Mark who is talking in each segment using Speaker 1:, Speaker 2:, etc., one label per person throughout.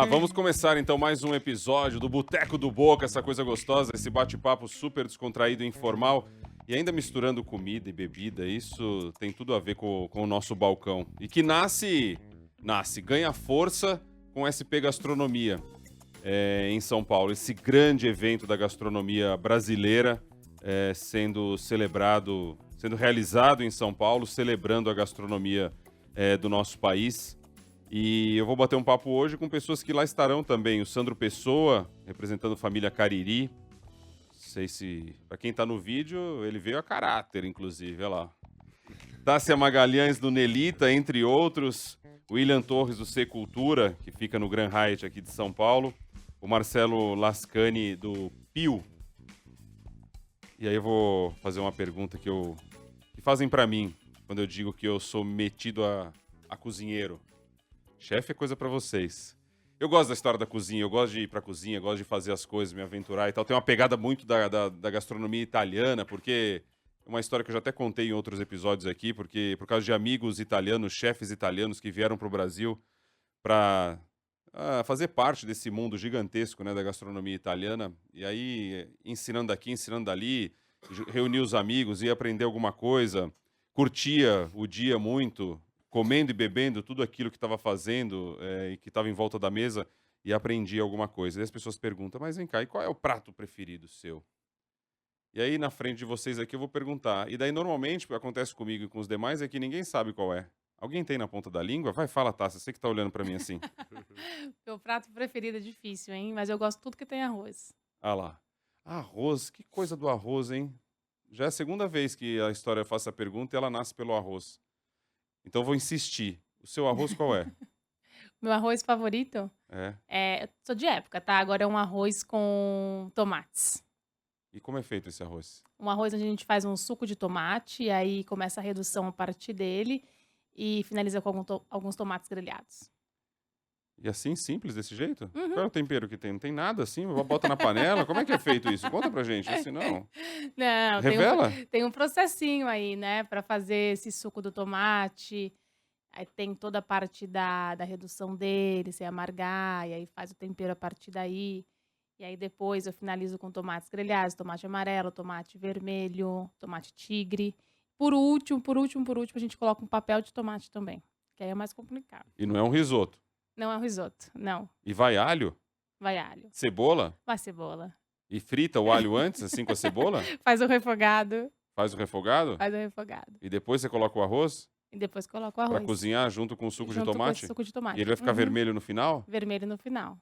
Speaker 1: Vamos começar então mais um episódio do Boteco do Boca, essa coisa gostosa, esse bate-papo super descontraído e informal e ainda misturando comida e bebida. Isso tem tudo a ver com o nosso balcão e que ganha força com SP Gastronomia em São Paulo. Esse grande evento da gastronomia brasileira sendo celebrado, sendo realizado em São Paulo, celebrando a gastronomia do nosso país. E eu vou bater um papo hoje com pessoas que lá estarão também. O Sandro Pessoa, representando a família Cariri. Não sei se... Para quem tá no vídeo, ele veio a caráter, inclusive. Olha lá. Tássia Magalhães, do Nelita, entre outros. William Torres, do C Cultura, que fica no Grand Hyatt aqui de São Paulo. O Marcelo Lascani, do Pio. E aí eu vou fazer uma pergunta que fazem para mim, quando eu digo que eu sou metido a cozinheiro. Chefe é coisa pra vocês. Eu gosto da história da cozinha, eu gosto de ir pra cozinha, eu gosto de fazer as coisas, me aventurar e tal. Tem uma pegada muito da gastronomia italiana, porque é uma história que eu já até contei em outros episódios aqui, porque por causa de amigos italianos, chefes italianos que vieram pro Brasil pra fazer parte desse mundo gigantesco, né, da gastronomia italiana. E aí, ensinando aqui, ensinando dali, reunir os amigos, ia aprender alguma coisa, curtia o dia muito, comendo e bebendo tudo aquilo que estava fazendo e que estava em volta da mesa e aprendi alguma coisa. E as pessoas perguntam, mas vem cá, e qual é o prato preferido seu? E aí, na frente de vocês aqui, eu vou perguntar. E daí, normalmente, o que acontece comigo e com os demais é que ninguém sabe qual é. Alguém tem na ponta da língua? Vai, fala, Tássia, você que tá olhando pra mim assim.
Speaker 2: Meu prato preferido é difícil, hein? Mas eu gosto de tudo que tem arroz.
Speaker 1: Ah lá. Arroz, que coisa do arroz, hein? Já é a segunda vez que a história faz essa pergunta e ela nasce pelo arroz. Então, eu vou insistir. O seu arroz qual é?
Speaker 2: Meu arroz favorito
Speaker 1: É.
Speaker 2: eu sou de época, tá? Agora é um arroz com tomates.
Speaker 1: E como é feito esse arroz?
Speaker 2: Um arroz onde a gente faz um suco de tomate, e aí começa a redução a partir dele e finaliza com alguns tomates grelhados.
Speaker 1: E assim, simples, desse jeito?
Speaker 2: Uhum.
Speaker 1: Qual é o tempero que tem? Não tem nada assim? Bota na panela? Como é que é feito isso? Conta pra gente, assim não.
Speaker 2: Não,
Speaker 1: Revela?
Speaker 2: tem um processinho aí, né, pra fazer esse suco do tomate. Aí tem toda a parte da redução dele, sem amargar, e aí faz o tempero a partir daí. E aí depois eu finalizo com tomates grelhados, tomate amarelo, tomate vermelho, tomate tigre. Por último, a gente coloca um papel de tomate também, que aí é mais complicado.
Speaker 1: E não é um risoto.
Speaker 2: Não é um risoto, não.
Speaker 1: E vai alho?
Speaker 2: Vai alho,
Speaker 1: Cebola?
Speaker 2: vai cebola.
Speaker 1: E frita o alho antes, assim, com a cebola?
Speaker 2: Faz o refogado,
Speaker 1: Faz o refogado?
Speaker 2: faz o refogado.
Speaker 1: E depois você coloca o arroz
Speaker 2: E depois coloca o
Speaker 1: pra
Speaker 2: arroz,
Speaker 1: cozinhar junto com o suco de
Speaker 2: junto com esse
Speaker 1: tomate?
Speaker 2: suco de
Speaker 1: E ele
Speaker 2: tomate.
Speaker 1: vai ficar
Speaker 2: Uhum.
Speaker 1: vermelho no final?
Speaker 2: Vermelho no final.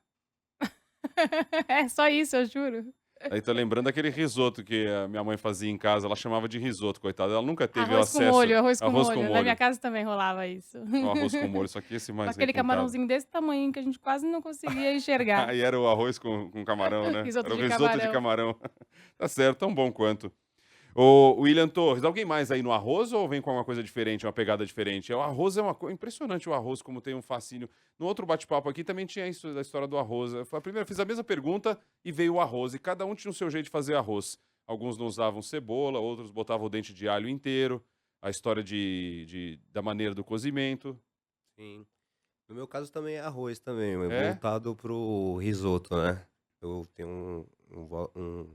Speaker 2: É só isso, eu juro.
Speaker 1: Aí tô lembrando daquele risoto que a minha mãe fazia em casa, ela chamava de risoto, coitada. Ela nunca teve o
Speaker 2: Arroz com
Speaker 1: acesso.
Speaker 2: molho, arroz com
Speaker 1: Arroz com
Speaker 2: molho. Na minha
Speaker 1: molho.
Speaker 2: casa também rolava isso.
Speaker 1: O arroz com molho, só que esse
Speaker 2: Com
Speaker 1: mais
Speaker 2: aquele
Speaker 1: requintado.
Speaker 2: camarãozinho desse tamanho que a gente quase não conseguia enxergar.
Speaker 1: Aí era o arroz com camarão, né?
Speaker 2: Risoto
Speaker 1: Era o
Speaker 2: de
Speaker 1: risoto de
Speaker 2: camarão.
Speaker 1: camarão. Tá certo, tão bom quanto. Ô, William Torres, alguém mais aí no arroz ou vem com uma coisa diferente, uma pegada diferente? O arroz é uma coisa impressionante, o arroz, como tem um fascínio. No outro bate-papo aqui também tinha isso da história do arroz. A primeira, fiz a mesma pergunta e veio o arroz. E cada um tinha o seu jeito de fazer arroz. Alguns não usavam cebola, outros botavam o dente de alho inteiro. A história da maneira do cozimento.
Speaker 3: Sim. No meu caso também é arroz também, mas
Speaker 1: É?
Speaker 3: voltado pro risoto, né. Eu tenho um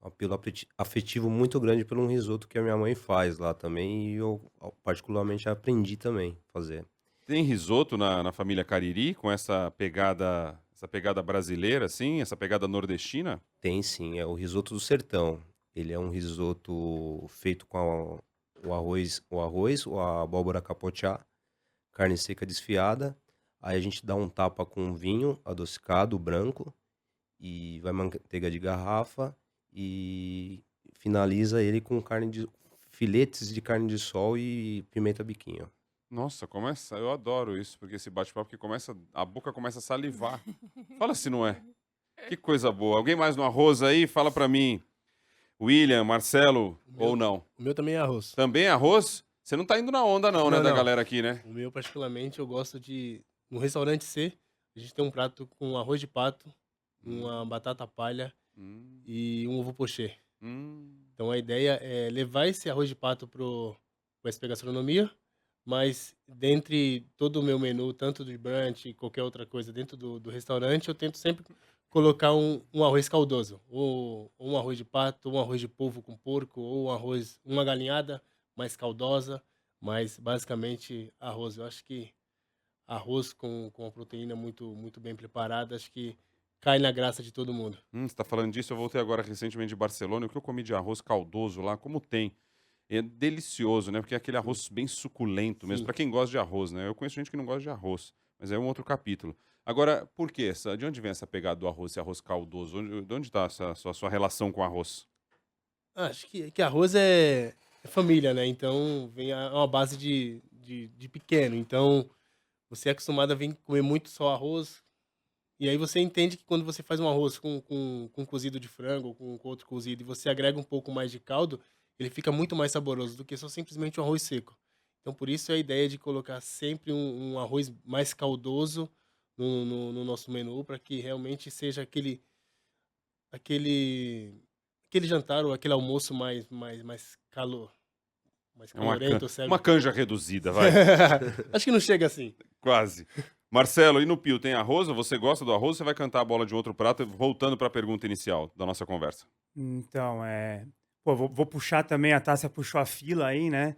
Speaker 3: apelo afetivo muito grande por um risoto que a minha mãe faz lá também e eu particularmente aprendi também fazer.
Speaker 1: Tem risoto na família Cariri, com essa pegada brasileira, assim, essa pegada nordestina?
Speaker 3: Tem sim, é o risoto do sertão. Ele é um risoto feito com o arroz, a abóbora capotiá, carne seca desfiada, aí a gente dá um tapa com vinho adocicado branco e vai manteiga de garrafa e finaliza ele com filetes de carne de sol e pimenta biquinho.
Speaker 1: Nossa, eu adoro isso, porque esse bate-papo que a boca começa a salivar. Fala se não é. Que coisa boa. Alguém mais no arroz aí? Fala pra mim. William, Marcelo,
Speaker 4: O
Speaker 1: ou
Speaker 4: meu
Speaker 1: não?
Speaker 4: o meu também é arroz.
Speaker 1: Também é arroz? Você não tá indo na onda não, né,
Speaker 4: Não,
Speaker 1: da
Speaker 4: não.
Speaker 1: galera aqui, né?
Speaker 4: O meu particularmente eu gosto de no restaurante C, a gente tem um prato com arroz de pato, uma
Speaker 1: Hum,
Speaker 4: batata palha
Speaker 1: hum,
Speaker 4: e um ovo pochê.
Speaker 1: hum.
Speaker 4: Então a ideia é levar esse arroz de pato pro SP Gastronomia, Mas dentre todo o meu menu, tanto de brunch e qualquer outra coisa dentro do restaurante, eu tento sempre colocar um arroz caldoso. Ou um arroz de pato, ou um arroz de polvo com porco, ou um arroz, uma galinhada mais caldosa, mas basicamente arroz. Eu acho que arroz com a proteína muito bem preparada, acho que cai na graça de todo mundo.
Speaker 1: Você tá falando disso, eu voltei agora recentemente de Barcelona, e o que eu comi de arroz caldoso lá, como tem. É delicioso, né? Porque é aquele
Speaker 4: Sim.
Speaker 1: arroz bem suculento mesmo,
Speaker 4: Sim.
Speaker 1: pra quem gosta de arroz, né? Eu conheço gente que não gosta de arroz, mas é um outro capítulo. Agora, por que essa? De onde vem essa pegada do arroz, esse arroz caldoso? De onde tá essa sua relação com arroz?
Speaker 4: Acho que arroz é família, né? Então vem a uma base de pequeno. Então você é acostumado a vir comer muito só arroz. E aí você entende que quando você faz um arroz com cozido de frango ou com outro cozido e você agrega um pouco mais de caldo, ele fica muito mais saboroso do que só simplesmente um arroz seco. Então por isso a ideia de colocar sempre um arroz mais caldoso no nosso menu para que realmente seja aquele, aquele jantar ou aquele almoço mais
Speaker 1: É uma,
Speaker 4: calorento, sabe?
Speaker 1: uma canja reduzida, vai.
Speaker 4: Acho que não chega assim.
Speaker 1: Quase. Marcelo, e no Pio, tem arroz? Você gosta do arroz? Você vai cantar a bola de outro prato? Voltando para a pergunta inicial da nossa conversa.
Speaker 5: Então, pô, vou puxar também, a Tássia puxou a fila aí, né?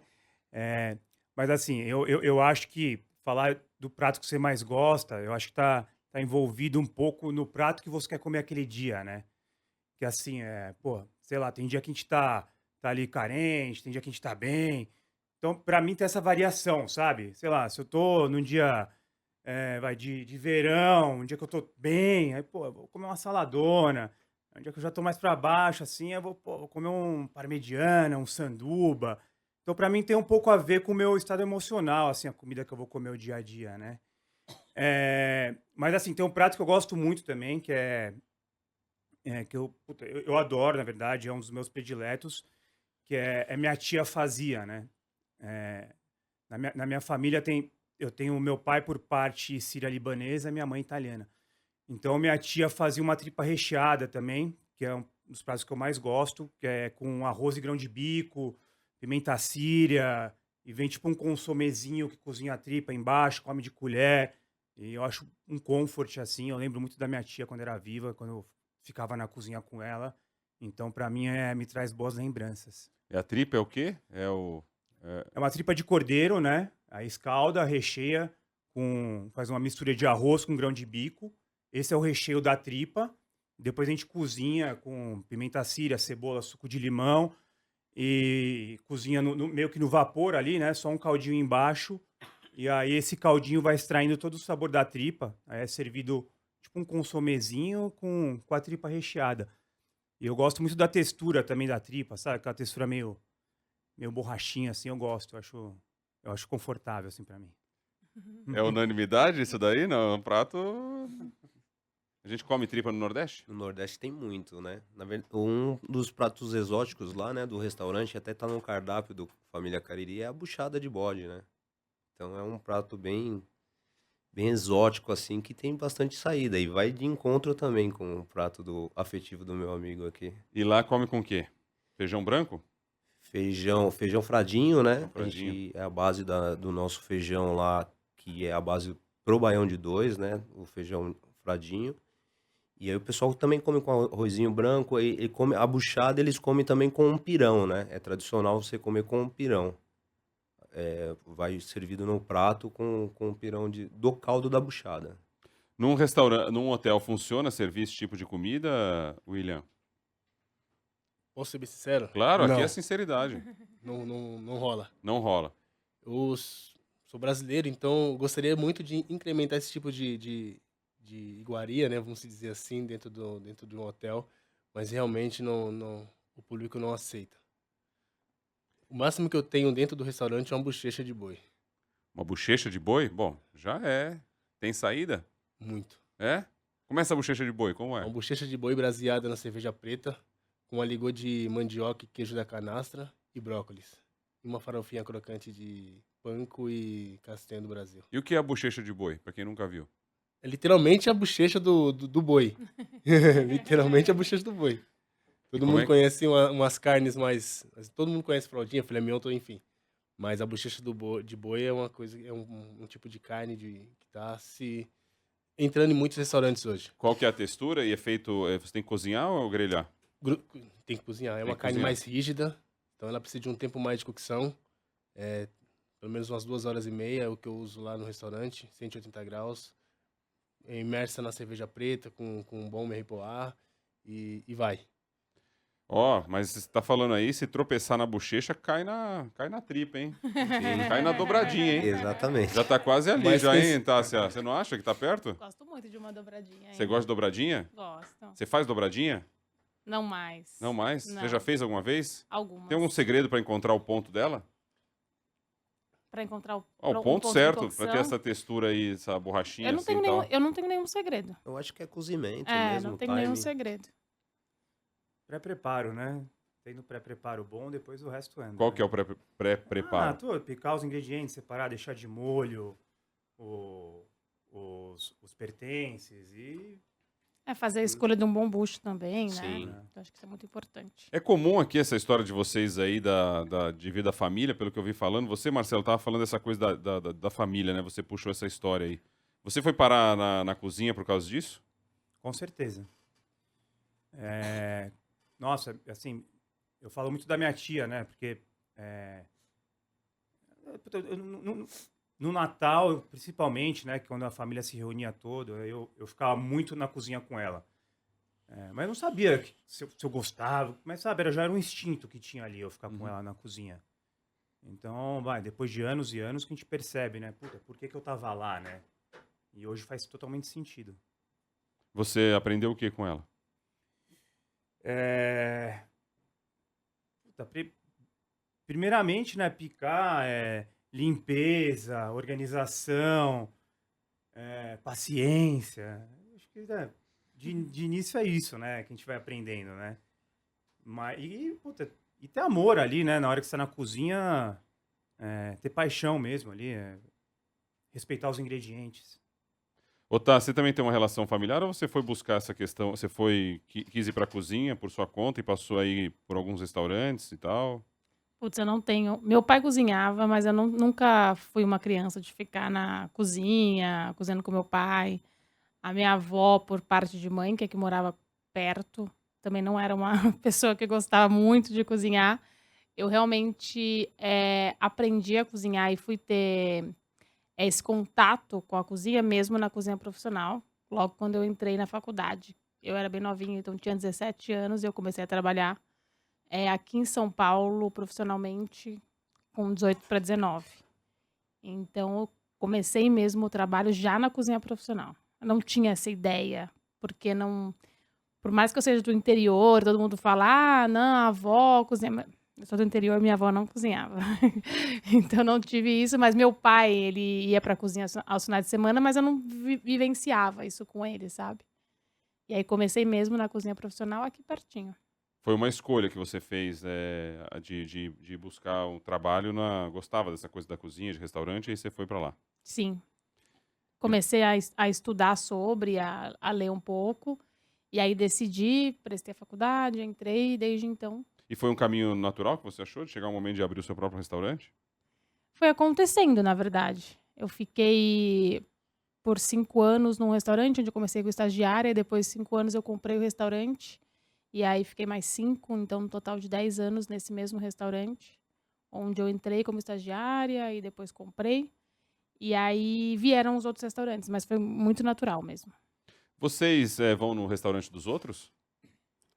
Speaker 5: Mas assim, eu acho que falar do prato que você mais gosta, eu acho que tá envolvido um pouco no prato que você quer comer aquele dia, né? Que assim, pô, sei lá, tem dia que a gente tá ali carente, tem dia que a gente tá bem. Então, pra mim tem essa variação, sabe? Sei lá, se eu tô num dia de verão, um dia que eu tô bem, aí, pô, eu vou comer uma saladona. Um dia que eu já tô mais pra baixo, assim, eu vou comer um parmegiana, um sanduba. Então, pra mim, tem um pouco a ver com o meu estado emocional, assim, a comida que eu vou comer o dia a dia, né? Mas, assim, tem um prato que eu gosto muito também, que eu adoro, na verdade, é um dos meus prediletos, que minha tia fazia, né? É, na minha família eu tenho meu pai por parte síria-libanesa e minha mãe italiana. Então, minha tia fazia uma tripa recheada também, que é um dos pratos que eu mais gosto, que é com arroz e grão de bico, pimenta síria, e vem tipo um consomezinho que cozinha a tripa embaixo, come de colher. E eu acho um comfort assim. Eu lembro muito da minha tia quando era viva, quando eu ficava na cozinha com ela. Então, pra mim, me traz boas lembranças.
Speaker 1: E a tripa é o quê? É o.
Speaker 5: É uma tripa de cordeiro, né? Aí escalda, recheia, faz uma mistura de arroz com grão de bico. Esse é o recheio da tripa. Depois a gente cozinha com pimenta síria, cebola, suco de limão e cozinha meio que no vapor ali, né? Só um caldinho embaixo. E aí esse caldinho vai extraindo todo o sabor da tripa. Aí é servido tipo um consomezinho com a tripa recheada. E eu gosto muito da textura também da tripa, sabe? Aquela textura meio borrachinha assim, eu gosto. Eu acho confortável assim pra mim.
Speaker 1: É unanimidade isso daí? Não, é um prato. A gente come tripa no Nordeste?
Speaker 3: No Nordeste tem muito, né? Na verdade, um dos pratos exóticos lá, né, do restaurante, até tá no cardápio do Família Cariri, é a buchada de bode, né? Então é um prato bem exótico, assim, que tem bastante saída. E vai de encontro também com o prato afetivo do meu amigo aqui.
Speaker 1: E lá come com o quê? Feijão branco?
Speaker 3: Feijão fradinho, né?
Speaker 1: Fradinho.
Speaker 3: É a base do nosso feijão lá, que é a base pro baião de dois, né? O feijão fradinho. E aí o pessoal também come com arrozinho branco, e come a buchada, eles comem também com um pirão, né? É tradicional você comer com um pirão. Vai servido no prato com um pirão do caldo da buchada.
Speaker 1: Num restaurante, num hotel, funciona servir esse tipo de comida, William?
Speaker 4: Posso ser bem sincero?
Speaker 1: Claro, aqui
Speaker 4: Não,
Speaker 1: é sinceridade.
Speaker 4: não rola.
Speaker 1: Não rola.
Speaker 4: Eu sou brasileiro, então gostaria muito de incrementar esse tipo de iguaria, né? Vamos dizer assim, dentro de um hotel, mas realmente o público não aceita. O máximo que eu tenho dentro do restaurante é uma bochecha de boi.
Speaker 1: Uma bochecha de boi? Bom, já é. Tem saída?
Speaker 4: Muito.
Speaker 1: É? Como é essa bochecha de boi? Como é?
Speaker 4: Uma bochecha de boi braseada na cerveja preta, com uma ligô de mandioca e queijo da canastra e brócolis. E uma farofinha crocante de panko e castanha do Brasil.
Speaker 1: E o que é a bochecha de boi, pra quem nunca viu?
Speaker 4: É literalmente a bochecha do boi. Literalmente a bochecha do boi. Todo
Speaker 1: como
Speaker 4: mundo
Speaker 1: é?
Speaker 4: conhece umas carnes mais... Todo mundo conhece fraldinha, filé mignon, enfim. Mas a bochecha de boi é uma coisa, é um tipo de carne que tá se entrando em muitos restaurantes hoje.
Speaker 1: Qual que é a textura? E é feito. Você tem que cozinhar ou grelhar?
Speaker 4: Tem que cozinhar. É
Speaker 1: Tem
Speaker 4: uma
Speaker 1: que
Speaker 4: carne
Speaker 1: cozinhar.
Speaker 4: mais rígida, então ela precisa de um tempo mais de cocção. É, pelo menos umas 2 horas e meia é o que eu uso lá no restaurante, 180 graus. É imersa na cerveja preta, com um bom merripoar e vai.
Speaker 1: Ó, mas você tá falando aí, se tropeçar na bochecha, cai na tripa, hein?
Speaker 3: Sim,
Speaker 1: Cai na dobradinha, hein?
Speaker 3: exatamente.
Speaker 1: Já tá quase ali,
Speaker 4: Mas
Speaker 1: já, hein, Tássia? Você não acha que tá perto?
Speaker 2: Gosto muito de uma dobradinha.
Speaker 1: Você
Speaker 2: hein?
Speaker 1: gosta de dobradinha?
Speaker 2: Gosto.
Speaker 1: Você faz dobradinha?
Speaker 2: Não mais.
Speaker 1: Não mais? Você
Speaker 2: Não.
Speaker 1: já fez alguma vez?
Speaker 2: Algumas.
Speaker 1: Tem algum segredo pra encontrar o ponto dela?
Speaker 2: Pra encontrar o,
Speaker 1: Ó, o
Speaker 2: um
Speaker 1: ponto
Speaker 2: de
Speaker 1: certo, pra
Speaker 2: cocção.
Speaker 1: ter essa textura aí, essa borrachinha
Speaker 2: Eu não,
Speaker 1: assim
Speaker 2: tenho
Speaker 1: e
Speaker 2: nenhum,
Speaker 1: tal.
Speaker 2: eu não tenho nenhum segredo.
Speaker 3: Eu acho que é cozimento
Speaker 2: É,
Speaker 3: mesmo,
Speaker 2: não tenho nenhum
Speaker 3: time.
Speaker 2: segredo.
Speaker 5: Pré-preparo, né? Tendo pré-preparo bom, depois o resto anda.
Speaker 1: Qual
Speaker 5: né?
Speaker 1: que é o pré-preparo?
Speaker 5: Picar os ingredientes, separar, deixar de molho os pertences e...
Speaker 2: É fazer a escolha de um bom bucho também, né?
Speaker 3: Sim.
Speaker 2: Eu acho que isso é muito importante.
Speaker 1: É comum aqui essa história de vocês aí de vida da família, pelo que eu vi falando. Você, Marcelo, tava falando dessa coisa da família, né? Você puxou essa história aí. Você foi parar na cozinha por causa disso?
Speaker 5: Com certeza. Nossa, assim, eu falo muito da minha tia, né? Porque no Natal, principalmente, né? Quando a família se reunia toda, eu ficava muito na cozinha com ela. Mas eu não sabia se eu gostava, mas sabe, já era um instinto que tinha ali, eu ficar com ela na cozinha. Então, depois de anos e anos que a gente percebe, né? Puta, por que eu tava lá, né? E hoje faz totalmente sentido.
Speaker 1: Você aprendeu o que com ela?
Speaker 5: Puta, primeiramente, né, picar, limpeza, organização, paciência. Acho que de início é isso, né, que a gente vai aprendendo, né? Puta, e ter amor ali, né, na hora que você está na cozinha, ter paixão mesmo ali, respeitar os ingredientes.
Speaker 1: Ô, Tá, você também tem uma relação familiar ou você foi buscar essa questão? Você quis ir pra cozinha por sua conta e passou aí por alguns restaurantes e tal?
Speaker 2: Putz, eu não tenho. Meu pai cozinhava, mas eu nunca fui uma criança de ficar na cozinha, cozinhando com meu pai. A minha avó, por parte de mãe, que é que morava perto, também não era uma pessoa que gostava muito de cozinhar. Eu realmente aprendi a cozinhar e fui ter esse contato com a cozinha mesmo na cozinha profissional, logo quando eu entrei na faculdade. Eu era bem novinha, então tinha 17 anos e eu comecei a trabalhar aqui em São Paulo, profissionalmente, com 18 para 19. Então, eu comecei mesmo o trabalho já na cozinha profissional. Eu não tinha essa ideia, porque não... Por mais que eu seja do interior, todo mundo fala, não, a avó cozinha... Eu sou do interior, minha avó não cozinhava. Então, não tive isso, mas meu pai, ele ia pra cozinha aos finais de semana, mas eu não vivenciava isso com ele, sabe? E aí, comecei mesmo na cozinha profissional aqui pertinho.
Speaker 1: Foi uma escolha que você fez de buscar um trabalho Gostava dessa coisa da cozinha, de restaurante, e aí você foi pra lá.
Speaker 2: Sim. Comecei a estudar sobre, a ler um pouco, e aí decidi, prestei a faculdade, entrei, e desde então
Speaker 1: E foi um caminho natural que você achou de chegar o momento de abrir o seu próprio restaurante?
Speaker 2: foi acontecendo, na verdade. Eu fiquei por 5 anos num restaurante, onde eu comecei como estagiária, e depois de 5 anos eu comprei o restaurante, e aí fiquei mais 5, então no total de 10 anos nesse mesmo restaurante, onde eu entrei como estagiária e depois comprei. E aí vieram os outros restaurantes, mas foi muito natural mesmo.
Speaker 1: Vocês vão no restaurante dos outros?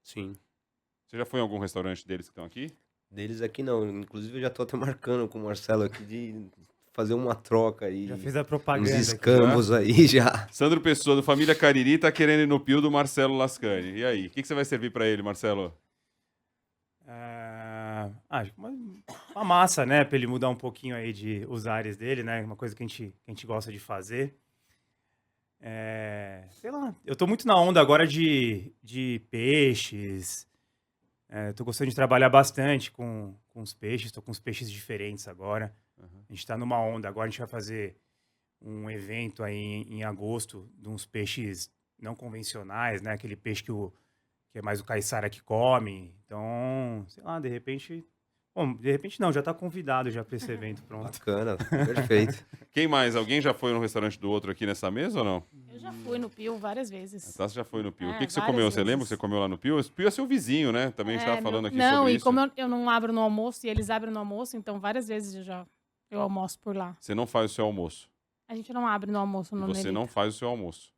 Speaker 3: Sim.
Speaker 1: Você já foi em algum restaurante deles que estão aqui?
Speaker 3: Deles aqui não. Inclusive eu já tô até marcando com o Marcelo aqui de fazer uma troca aí.
Speaker 5: Já fez a
Speaker 3: Uns
Speaker 5: propaganda aqui.
Speaker 3: escambos aí já.
Speaker 1: Sandro Pessoa, do Família Cariri, tá querendo ir no pio do Marcelo Lascani. E aí, o que você vai servir pra ele, Marcelo?
Speaker 5: Uma massa, né? Pra ele mudar um pouquinho aí de os ares dele, né? Uma coisa que a gente gosta de fazer. Sei lá, eu tô muito na onda agora de peixes. Tô gostando de trabalhar bastante com os peixes, tô com os peixes diferentes agora. A gente tá numa onda, agora a gente vai fazer um evento aí em agosto de uns peixes não convencionais, né? Aquele peixe que é mais o caiçara que come. Então, sei lá, de repente, Bom, de repente não, já tá convidado já para esse evento, pronto.
Speaker 3: Bacana, perfeito.
Speaker 1: Quem mais? Alguém já foi no restaurante do outro aqui nessa mesa ou não?
Speaker 2: Eu já fui no Pio várias
Speaker 1: A
Speaker 2: vezes.
Speaker 1: Tassi já foi no Pio. O
Speaker 2: É,
Speaker 1: que você
Speaker 2: várias
Speaker 1: comeu? Você lembra que
Speaker 2: vezes.
Speaker 1: você comeu lá no Pio? O Pio é seu vizinho, né? Também a gente
Speaker 2: É,
Speaker 1: tava falando aqui
Speaker 2: não,
Speaker 1: sobre
Speaker 2: e
Speaker 1: isso.
Speaker 2: como eu não abro no almoço e eles abrem no almoço, então várias vezes eu almoço por lá.
Speaker 1: Você não faz o seu almoço.
Speaker 2: A gente não abre no almoço
Speaker 1: E
Speaker 2: no
Speaker 1: você não
Speaker 2: Nelita.
Speaker 1: faz o seu almoço.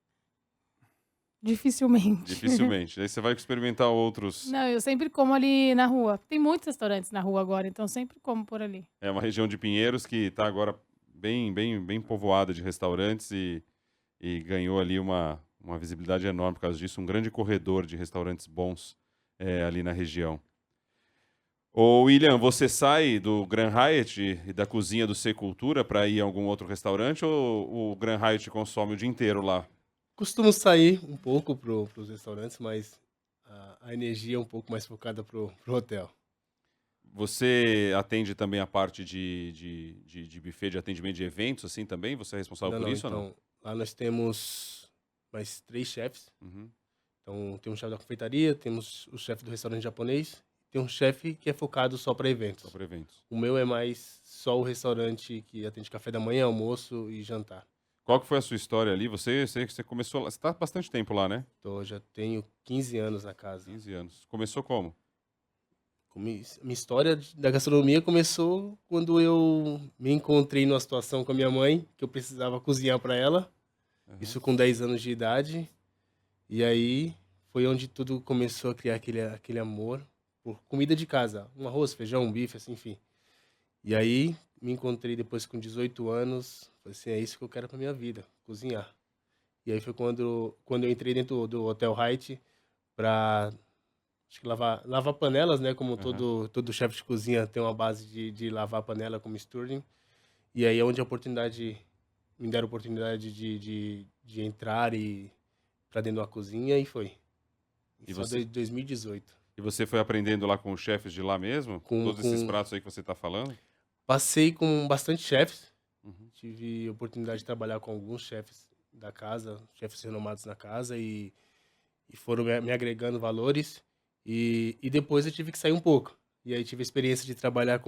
Speaker 2: Dificilmente.
Speaker 1: Dificilmente. Aí você vai experimentar outros.
Speaker 2: Não, eu sempre como ali na rua. Tem muitos restaurantes na rua agora, então sempre como por ali.
Speaker 1: É uma região de Pinheiros que está agora bem povoada de restaurantes e ganhou ali uma visibilidade enorme por causa disso. Um grande corredor de restaurantes bons ali na região. Ô, William, você sai do Grand Hyatt e da cozinha do C Cultura para ir a algum outro restaurante ou o Grand Hyatt consome o dia inteiro lá?
Speaker 4: Costumo sair um pouco pros restaurantes, mas a energia é um pouco mais focada pro hotel.
Speaker 1: Você atende também a parte de buffet, de atendimento de eventos, assim também? Você é responsável por isso ou não?
Speaker 4: Então, lá nós temos mais 3 chefes.
Speaker 1: Uhum.
Speaker 4: Então, tem um chefe da confeitaria, temos o chefe do restaurante japonês, tem um chefe que é focado só para
Speaker 1: Só
Speaker 4: eventos.
Speaker 1: para eventos.
Speaker 4: O meu é mais só o restaurante que atende café da manhã, almoço e jantar.
Speaker 1: Qual que foi a sua história ali? Você começou lá, você está há bastante tempo lá, né?
Speaker 4: Então, eu já tenho 15 anos na casa.
Speaker 1: 15 anos. Começou como?
Speaker 4: Minha história da gastronomia começou quando eu me encontrei numa situação com a minha mãe, que eu precisava cozinhar para ela,
Speaker 1: Uhum.
Speaker 4: isso com 10 anos de idade. E aí foi onde tudo começou a criar aquele amor por comida de casa, um arroz, feijão, um bife, assim, enfim. E aí me encontrei depois com 18 anos, falei assim, é isso que eu quero para minha vida, cozinhar. E aí foi quando eu entrei dentro do Hotel Hyatt para acho que lavar panelas, né? Como todo chefe de cozinha tem uma base de lavar panela como Stirling. E aí é onde me deram a oportunidade de entrar e para dentro da cozinha e foi.
Speaker 1: E
Speaker 4: Só
Speaker 1: você?
Speaker 4: de 2018.
Speaker 1: E você foi aprendendo lá com os chefes de lá mesmo? Todos esses pratos aí que você está falando?
Speaker 4: Passei com bastante chefes.
Speaker 1: Uhum.
Speaker 4: Tive a oportunidade de trabalhar com alguns chefes da casa, chefes renomados na casa e foram me agregando valores. E depois eu tive que sair um pouco. E aí tive a experiência de trabalhar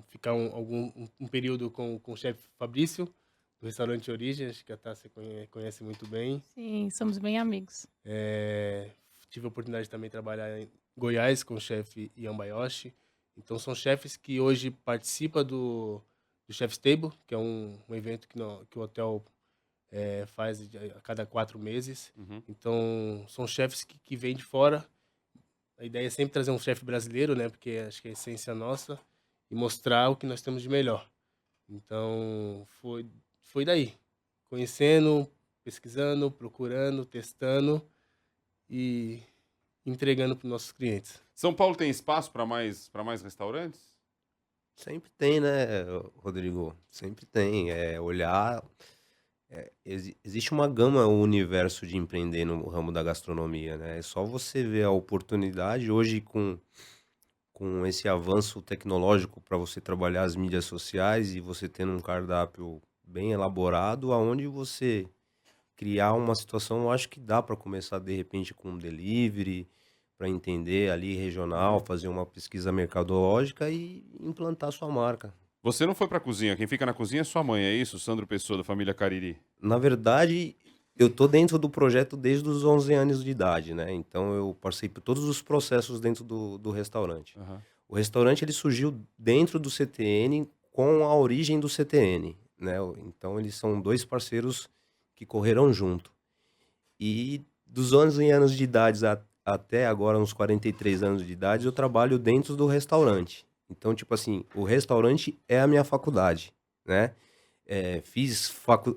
Speaker 4: ficar um período com o chefe Fabrício, do restaurante Origem, acho que a Tássia conhece muito bem.
Speaker 2: Sim, somos bem amigos.
Speaker 4: Tive a oportunidade de também trabalhar em Goiás com o chefe Ian Bayoshi. Então são chefes que hoje participam do Chef's Table, que é um evento que o hotel faz a cada 4 meses.
Speaker 1: Uhum.
Speaker 4: Então são chefes que vêm de fora. A ideia é sempre trazer um chefe brasileiro, né? Porque acho que é a essência nossa. E mostrar o que nós temos de melhor. Então, foi daí. Conhecendo, pesquisando, procurando, testando e entregando para os nossos clientes.
Speaker 1: São Paulo tem espaço para mais restaurantes?
Speaker 3: Sempre tem, né, Rodrigo? Sempre tem. Olhar. Existe uma gama, um universo de empreender no ramo da gastronomia, né? É só você ver a oportunidade hoje com esse avanço tecnológico para você trabalhar as mídias sociais e você tendo um cardápio bem elaborado, aonde você criar uma situação, eu acho que dá para começar de repente com um delivery, para entender ali regional, fazer uma pesquisa mercadológica e implantar sua marca.
Speaker 1: Você não foi para a cozinha. Quem fica na cozinha é sua mãe, é isso? Sandro Pessoa, da família Cariri.
Speaker 3: Na verdade, eu tô dentro do projeto desde os 11 anos de idade, né? Então eu passei por todos os processos dentro do restaurante.
Speaker 1: Uhum.
Speaker 3: O restaurante ele surgiu dentro do CTN com a origem do CTN, né? Então eles são 2 parceiros que correram junto. E dos 11 anos de idade até agora, uns 43 anos de idade, eu trabalho dentro do restaurante. Então, tipo assim, o restaurante é a minha faculdade, né? Fiz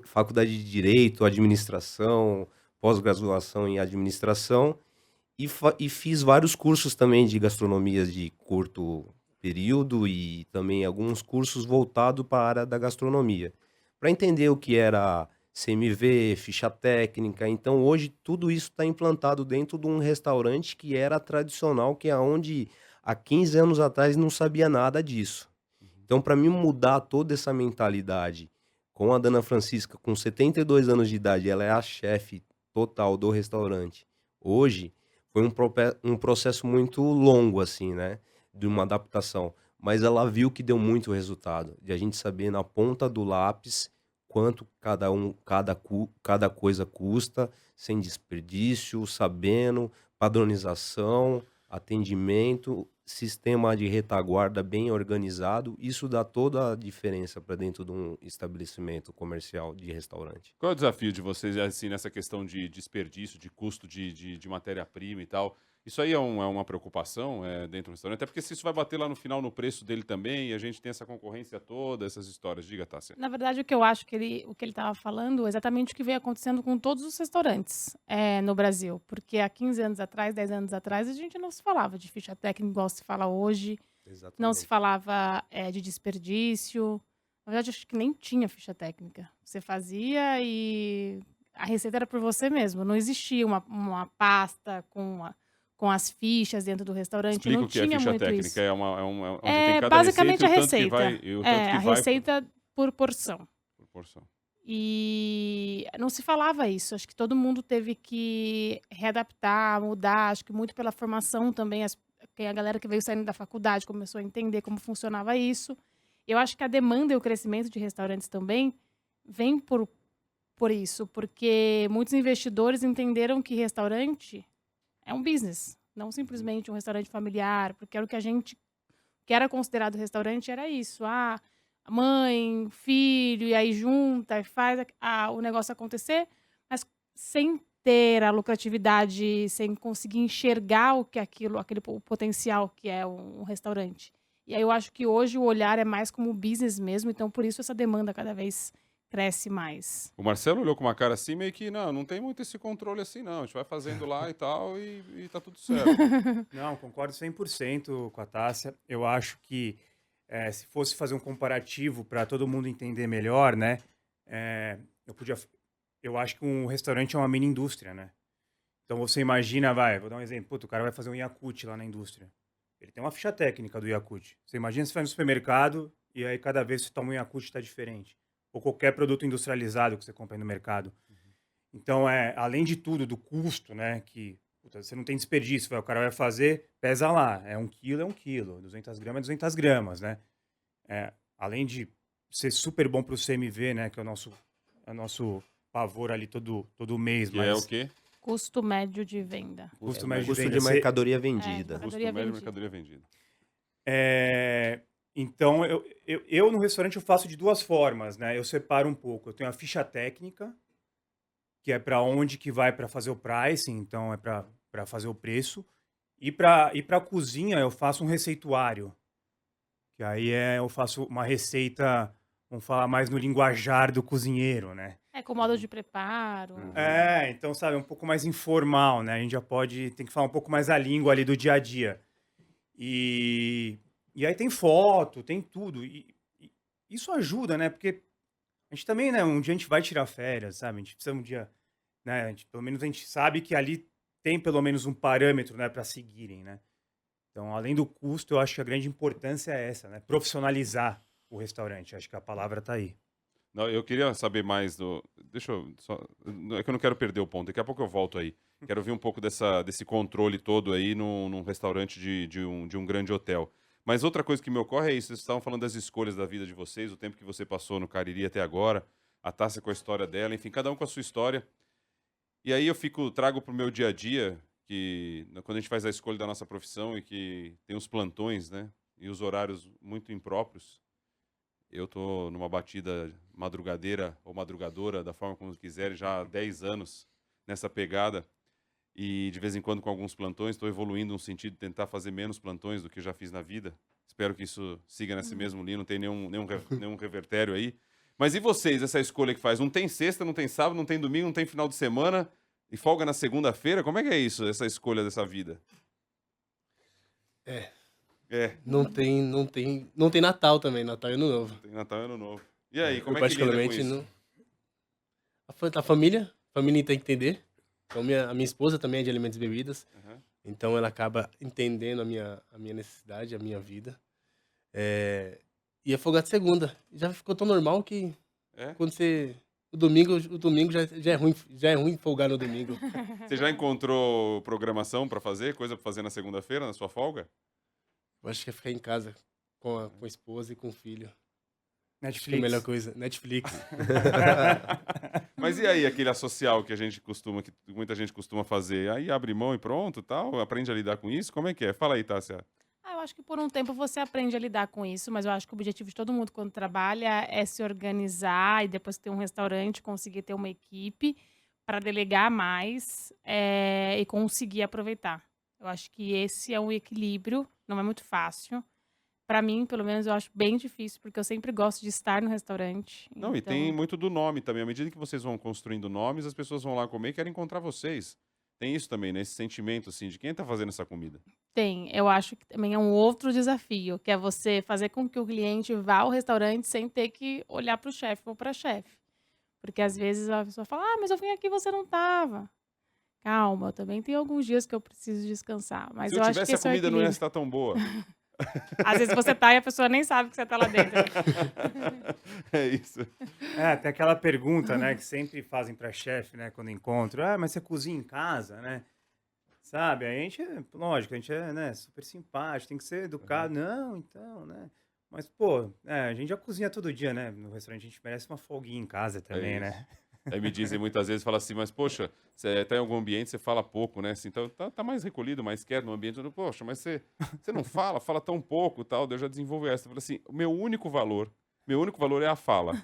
Speaker 3: faculdade de Direito, Administração, pós-graduação em Administração e fiz vários cursos também de gastronomias de curto período e também alguns cursos voltados para a área da gastronomia, para entender o que era CMV, ficha técnica. Então, hoje, tudo isso está implantado dentro de um restaurante que era tradicional, que é onde há 15 anos atrás não sabia nada disso. Então, para mim mudar toda essa mentalidade com a Dona Francisca, com 72 anos de idade, ela é a chefe total do restaurante. Hoje, foi um processo muito longo, assim, né? De uma adaptação. mas ela viu que deu muito resultado, de a gente saber na ponta do lápis quanto cada coisa custa, sem desperdício, sabendo, padronização, atendimento, sistema de retaguarda bem organizado. Isso dá toda a diferença para dentro de um estabelecimento comercial de restaurante.
Speaker 1: Qual é o desafio de vocês, assim, nessa questão de desperdício, de custo de matéria-prima e tal? Isso aí é uma preocupação dentro do restaurante? Até porque se isso vai bater lá no final no preço dele também, e a gente tem essa concorrência toda, essas histórias. Diga, Tássia.
Speaker 2: Na verdade, o que eu acho que o que ele estava falando é exatamente o que vem acontecendo com todos os restaurantes no Brasil. Porque há 15 anos atrás, 10 anos atrás, a gente não se falava de ficha técnica igual se fala hoje. Não se
Speaker 3: Exatamente.
Speaker 2: falava de desperdício. Na verdade, acho que nem tinha ficha técnica. Você fazia e a receita era por você mesmo. Não existia uma pasta com as fichas dentro do restaurante.
Speaker 1: Explica
Speaker 2: Não
Speaker 1: o que é
Speaker 2: tinha
Speaker 1: ficha
Speaker 2: muito
Speaker 1: técnica.
Speaker 2: isso.
Speaker 1: Onde tem cada
Speaker 2: Basicamente a
Speaker 1: receita e o tanto que
Speaker 2: receita.
Speaker 1: vai, e o tanto que
Speaker 2: A
Speaker 1: vai
Speaker 2: receita por porção.
Speaker 1: por porção.
Speaker 2: E não se falava isso. Acho que todo mundo teve que readaptar, mudar. Acho que muito pela formação também. A galera que veio saindo da faculdade começou a entender como funcionava isso. Eu acho que a demanda e o crescimento de restaurantes também vem por isso. Porque muitos investidores entenderam que restaurante é um business. Não simplesmente um restaurante familiar. Porque era o que era considerado restaurante era isso. Mãe, filho, e aí junta e faz o negócio acontecer, mas sem ter a lucratividade, sem conseguir enxergar o potencial que é um restaurante. E aí eu acho que hoje o olhar é mais como business mesmo, então por isso essa demanda cada vez cresce mais.
Speaker 1: O Marcelo olhou com uma cara assim, meio que, não tem muito esse controle assim, não. A gente vai fazendo lá e tal, e tá tudo certo.
Speaker 5: Não, concordo 100% com a Tássia. Eu acho que se fosse fazer um comparativo para todo mundo entender melhor, né? Eu acho que um restaurante é uma mini indústria, né? Então você imagina, vou dar um exemplo. Puta, o cara vai fazer um Yakult lá na indústria. Ele tem uma ficha técnica do Yakult. Você imagina você vai no supermercado e aí cada vez que você toma um Yakult está diferente. Ou qualquer produto industrializado que você compra aí no mercado. Então, além de tudo, do custo, né? Que você não tem desperdício. O cara vai fazer, pesa lá. 1 quilo, é 1 quilo. 200 gramas, é 200 gramas, né? Além de ser super bom para o CMV, né? Que é o nosso pavor ali todo mês.
Speaker 1: Que é o quê?
Speaker 2: Custo médio de venda.
Speaker 5: Custo médio de
Speaker 3: Custo
Speaker 5: venda.
Speaker 3: de mercadoria vendida.
Speaker 1: Custo
Speaker 2: Mercadoria
Speaker 1: médio,
Speaker 2: vendida.
Speaker 1: mercadoria vendida.
Speaker 5: Então, eu no restaurante eu faço de duas formas, né? Eu separo um pouco. Eu tenho a ficha técnica, que é para onde que vai para fazer o pricing, então é para fazer o preço. E para a cozinha eu faço um receituário, que aí eu faço uma receita, vamos falar mais no linguajar do cozinheiro, né?
Speaker 2: Com modo de preparo.
Speaker 5: Então, sabe, um pouco mais informal, né? A gente já tem que falar um pouco mais a língua ali do dia a dia. E aí tem foto, tem tudo. E isso ajuda, né? Porque a gente também, né? Um dia a gente vai tirar férias, sabe? A gente precisa um dia, né? Pelo menos a gente sabe que ali tem pelo menos um parâmetro, né? Para seguirem, né? Então, além do custo, eu acho que a grande importância é essa, né? Profissionalizar o restaurante. Acho que a palavra tá aí.
Speaker 1: Não, eu queria saber mais do... Deixa eu só... É que eu não quero perder o ponto. Daqui a pouco eu volto aí. Quero ver um pouco desse controle todo aí num restaurante de um grande hotel. Mas outra coisa que me ocorre é isso. Vocês estavam falando das escolhas da vida de vocês, o tempo que você passou no Cariri até agora, a Tássia com a história dela, enfim, cada um com a sua história. E aí eu trago pro meu dia a dia, que quando a gente faz a escolha da nossa profissão e que tem os plantões, né? E os horários muito impróprios. Eu tô numa batida madrugadeira ou madrugadora, da forma como quiserem, já há 10 anos nessa pegada. E de vez em quando com alguns plantões, estou evoluindo no sentido de tentar fazer menos plantões do que eu já fiz na vida. Espero que isso siga nesse mesmo linha, não tem nenhum revertério aí. Mas e vocês, essa escolha que faz? Não tem sexta, não tem sábado, não tem domingo, não tem final de semana e folga na segunda-feira? Como é que é isso, essa escolha dessa vida?
Speaker 4: Não tem Natal também, Natal e Ano Novo.
Speaker 1: Tem Natal e Ano Novo. E aí,
Speaker 4: Eu
Speaker 1: como é que lida com
Speaker 4: particularmente
Speaker 1: isso?
Speaker 4: não. A família tem que entender. Então, a minha esposa também é de alimentos e bebidas.
Speaker 1: Uhum.
Speaker 4: Então, ela acaba entendendo a minha necessidade, a minha vida. E é folgar de segunda. Já ficou tão normal que quando você... O domingo já é ruim folgar no domingo.
Speaker 1: Você já encontrou programação para fazer, coisa para fazer na segunda-feira, na sua folga?
Speaker 4: Eu acho que é ficar em casa com a esposa e com o filho. Acho que é a
Speaker 5: Netflix.
Speaker 4: melhor coisa. Netflix.
Speaker 1: Mas e aí, aquele associal que que muita gente costuma fazer? Aí abre mão e pronto, tal? Aprende a lidar com isso? Como é que é? Fala aí, Tássia.
Speaker 2: Eu acho que por um tempo você aprende a lidar com isso, mas eu acho que o objetivo de todo mundo quando trabalha é se organizar e depois ter um restaurante, conseguir ter uma equipe para delegar mais e conseguir aproveitar. Eu acho que esse é um equilíbrio, não é muito fácil. Para mim, pelo menos, eu acho bem difícil, porque eu sempre gosto de estar no restaurante.
Speaker 1: Não, e tem muito do nome também. À medida que vocês vão construindo nomes, as pessoas vão lá comer e querem encontrar vocês. Tem isso também, né? Esse sentimento, assim, de quem tá fazendo essa comida.
Speaker 2: Tem, eu acho que também é um outro desafio, que é você fazer com que o cliente vá ao restaurante sem ter que olhar para o chefe ou para a chefe. Porque às vezes a pessoa fala, mas eu vim aqui e você não tava. Calma, eu também tenho alguns dias que eu preciso descansar. Mas
Speaker 1: Se eu
Speaker 2: eu acho
Speaker 1: tivesse
Speaker 2: que
Speaker 1: a
Speaker 2: esse é o
Speaker 1: comida, não ia
Speaker 2: equilíbrio.
Speaker 1: estar tão boa.
Speaker 2: Às vezes você tá e a pessoa nem sabe que você tá lá dentro.
Speaker 1: É isso.
Speaker 5: Tem aquela pergunta, né, que sempre fazem pra chefe, né, quando encontram. Mas você cozinha em casa, né? Sabe? Aí a gente, lógico, a gente é, né, super simpático, tem que ser educado. Não, então, né? Mas, pô, a gente já cozinha todo dia, né? No restaurante a gente merece uma folguinha em casa também,
Speaker 1: isso.
Speaker 5: né?
Speaker 1: Aí me dizem muitas vezes, fala assim, mas poxa, você tá em algum ambiente, você fala pouco, né? Assim, então tá mais recolhido, mais quieto no ambiente. Eu, poxa, mas você não fala tão pouco, tal. Daí eu já desenvolvo essa. Eu falo assim, o meu único valor é a fala.